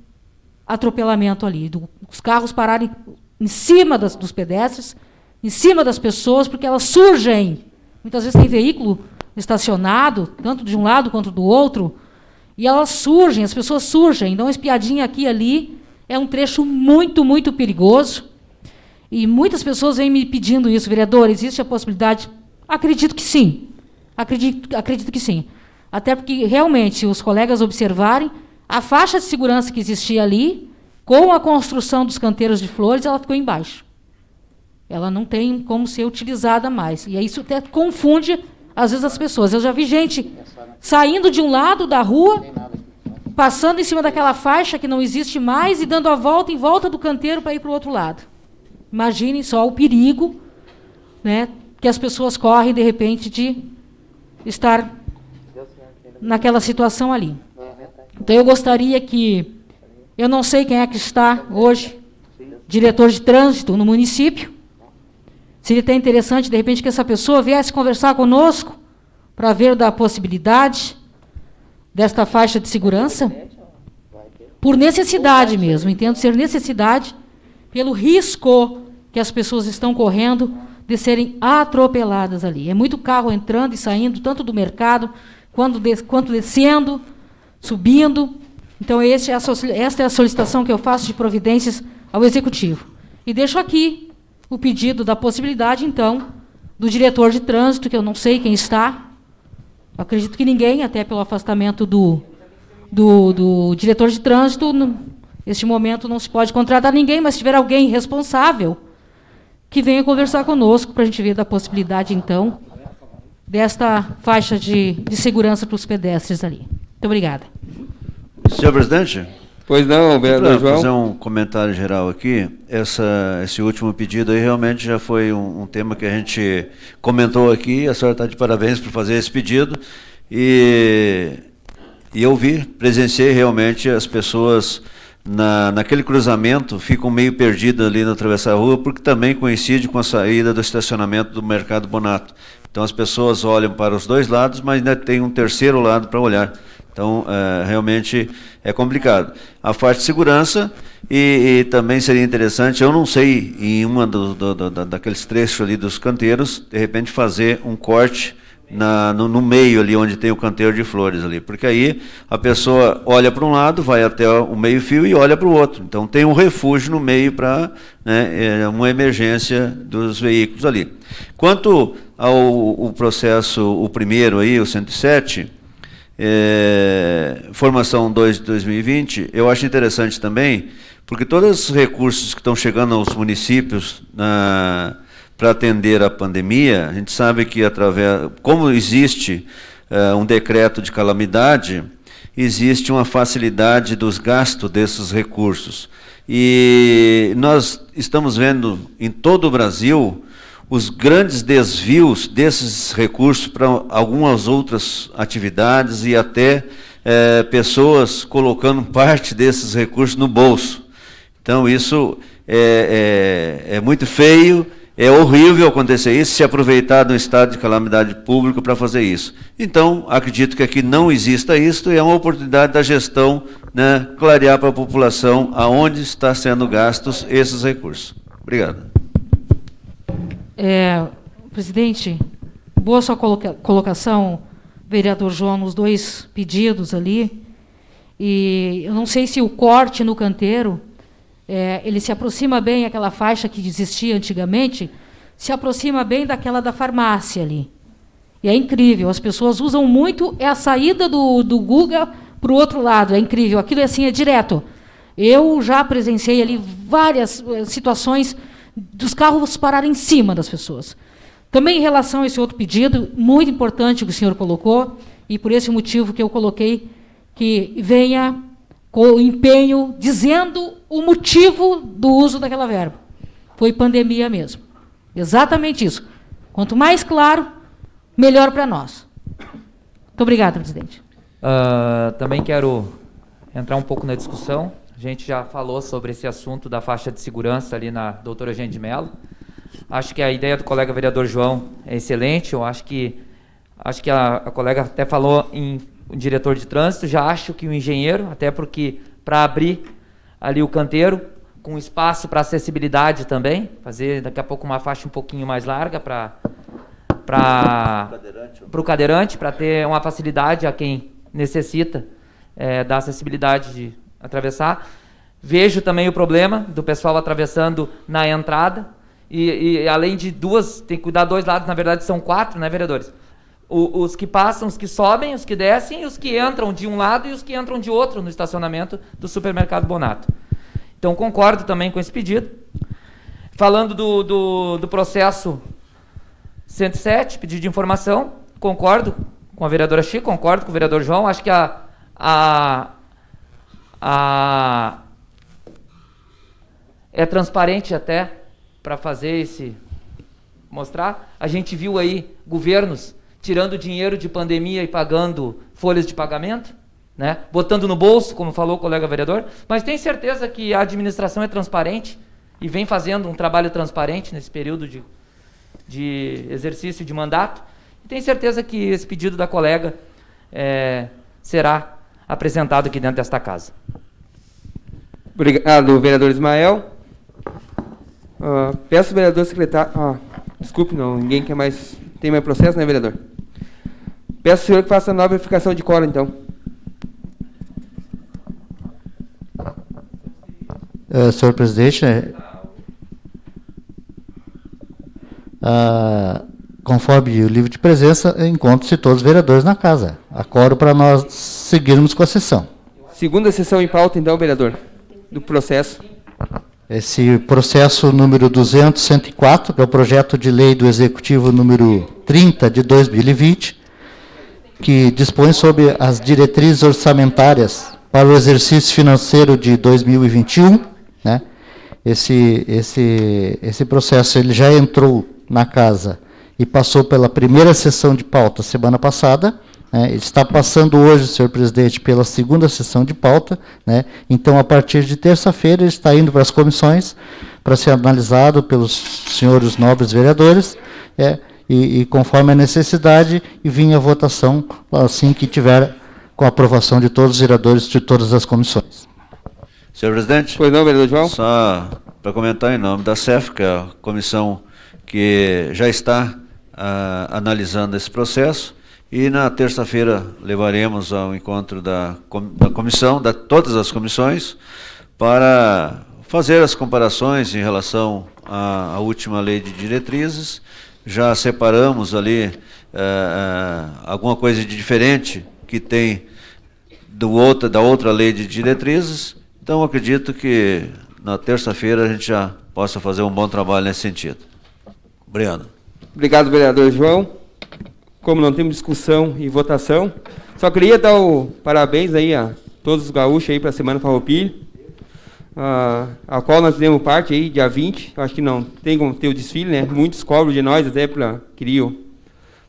atropelamento ali, os carros pararem em cima dos pedestres, em cima das pessoas, porque elas surgem. Muitas vezes tem veículo estacionado, tanto de um lado quanto do outro, e elas surgem, as pessoas surgem, dão uma espiadinha aqui e ali. É um trecho muito, muito perigoso. E muitas pessoas vêm me pedindo isso, vereador, existe a possibilidade? Acredito que sim. Acredito que sim. Até porque, realmente, se os colegas observarem, a faixa de segurança que existia ali, com a construção dos canteiros de flores, ela ficou embaixo. Ela não tem como ser utilizada mais. E isso até confunde, às vezes, as pessoas. Eu já vi gente saindo de um lado da rua, passando em cima daquela faixa que não existe mais e dando a volta em volta do canteiro para ir para o outro lado. Imaginem só o perigo, né, que as pessoas correm, de repente, de estar naquela situação ali. Então, eu gostaria que... Eu não sei quem é que está hoje, diretor de trânsito no município. Seria até interessante, de repente, que essa pessoa viesse conversar conosco para ver da possibilidade desta faixa de segurança. Por necessidade mesmo, entendo ser necessidade, pelo risco que as pessoas estão correndo de serem atropeladas ali. É muito carro entrando e saindo, tanto do mercado, quanto descendo, subindo. Então, esta é a solicitação que eu faço de providências ao Executivo. E deixo aqui o pedido da possibilidade, então, do diretor de trânsito, que eu não sei quem está, acredito que ninguém, até pelo afastamento do diretor de trânsito, neste momento não se pode contratar ninguém, mas se tiver alguém responsável, que venha conversar conosco para a gente ver da possibilidade, então, desta faixa de segurança para os pedestres ali. Muito obrigada. Senhor presidente? Pois não, vereador Para fazer João. um comentário geral aqui, esse último pedido aí realmente já foi um tema que a gente comentou aqui, a senhora está de parabéns por fazer esse pedido, e eu presenciei realmente as pessoas naquele cruzamento, ficam meio perdidas ali no atravessar a rua, porque também coincide com a saída do estacionamento do Mercado Bonato. Então as pessoas olham para os dois lados, mas ainda tem um terceiro lado para olhar. Então, realmente é complicado. A faixa de segurança, e também seria interessante, eu não sei, em uma daqueles trechos ali dos canteiros, de repente fazer um corte no meio ali, onde tem o canteiro de flores ali, porque aí a pessoa olha para um lado, vai até o meio-fio e olha para o outro. Então, tem um refúgio no meio para uma emergência dos veículos ali. Quanto ao processo, o primeiro aí, o 107... formação 2 de 2020, eu acho interessante também, porque todos os recursos que estão chegando aos municípios para atender a pandemia, a gente sabe que como existe um decreto de calamidade, existe uma facilidade dos gastos desses recursos. E nós estamos vendo em todo o Brasil os grandes desvios desses recursos para algumas outras atividades e até pessoas colocando parte desses recursos no bolso. Então, isso é muito feio, é horrível acontecer isso, se aproveitar de um estado de calamidade pública para fazer isso. Então, acredito que aqui não exista isso, e é uma oportunidade da gestão clarear para a população aonde está sendo gastos esses recursos. Obrigado. Presidente, boa sua colocação, vereador João, nos dois pedidos ali. E eu não sei se o corte no canteiro, ele se aproxima bem, aquela faixa que existia antigamente, se aproxima bem daquela da farmácia ali. E é incrível, as pessoas usam muito, a saída do Guga para o outro lado, é incrível, aquilo assim é direto. Eu já presenciei ali várias situações dos carros pararem em cima das pessoas. Também em relação a esse outro pedido, muito importante que o senhor colocou, e por esse motivo que eu coloquei, que venha com o empenho, dizendo o motivo do uso daquela verba. Foi pandemia mesmo. Exatamente isso. Quanto mais claro, melhor para nós. Muito obrigada, presidente. Também quero entrar um pouco na discussão. A gente já falou sobre esse assunto da faixa de segurança ali na doutora Eugênia de Mello. Acho que a ideia do colega vereador João é excelente. Eu acho que a colega até falou em diretor de trânsito. Já acho que o engenheiro, até porque para abrir ali o canteiro, com espaço para acessibilidade também, fazer daqui a pouco uma faixa um pouquinho mais larga para o cadeirante, para ter uma facilidade a quem necessita da acessibilidade de atravessar. Vejo também o problema do pessoal atravessando na entrada, e além de tem que cuidar dois lados, na verdade são 4, né, vereadores? Os que passam, os que sobem, os que descem, e os que entram de um lado e os que entram de outro no estacionamento do supermercado Bonato. Então, concordo também com esse pedido. Falando do processo 107, pedido de informação, concordo com a vereadora Chica, concordo com o vereador João. Acho que é transparente até para fazer mostrar. A gente viu aí governos tirando dinheiro de pandemia e pagando folhas de pagamento, né? Botando no bolso, como falou o colega vereador, mas tenho certeza que a administração é transparente e vem fazendo um trabalho transparente nesse período de exercício de mandato. E tenho certeza que esse pedido da colega será apresentado aqui dentro desta casa. Obrigado, vereador Ismael. Peço ao vereador secretário... Desculpe, não, ninguém quer mais. Tem mais processo, né, vereador? Peço ao senhor que faça a nova verificação de quórum, então. Senhor presidente, conforme o livro de presença, encontram-se todos os vereadores na casa. Há quórum para nós seguirmos com a sessão. Segunda sessão em pauta, então, vereador, do processo. Esse processo número 200-104, que é o projeto de lei do Executivo número 30 de 2020, que dispõe sobre as diretrizes orçamentárias para o exercício financeiro de 2021, né? Esse processo ele já entrou na casa e passou pela primeira sessão de pauta semana passada, né? Ele está passando hoje, senhor presidente, pela segunda sessão de pauta, né? Então, a partir de terça-feira, ele está indo para as comissões para ser analisado pelos senhores nobres vereadores, e conforme a necessidade, e vir a votação assim que tiver com a aprovação de todos os vereadores de todas as comissões. Senhor presidente? Pois não, vereador João? Só para comentar em nome da CEF, que é a comissão que já está analisando esse processo, e na terça-feira levaremos ao encontro da comissão, de todas as comissões, para fazer as comparações em relação à última lei de diretrizes. Já separamos ali alguma coisa de diferente que tem da outra lei de diretrizes. Então, acredito que na terça-feira a gente já possa fazer um bom trabalho nesse sentido. Obrigado. Obrigado, vereador João. Como não temos discussão e votação, só queria dar o parabéns aí a todos os gaúchos aí para a Semana Farroupilha, a qual nós fizemos parte aí, dia 20, acho que não tem como ter o desfile, né? Muitos cobram de nós até para querer o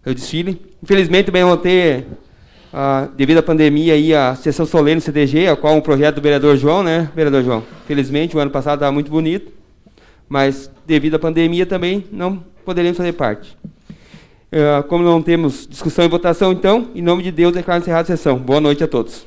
desfile. Infelizmente também vão ter, devido à pandemia, aí, a sessão solene do CTG, a qual é um projeto do vereador João, né, vereador João? Infelizmente, o ano passado estava muito bonito, mas devido à pandemia também não poderemos fazer parte. Como não temos discussão e votação, então, em nome de Deus, declaro encerrada a sessão. Boa noite a todos.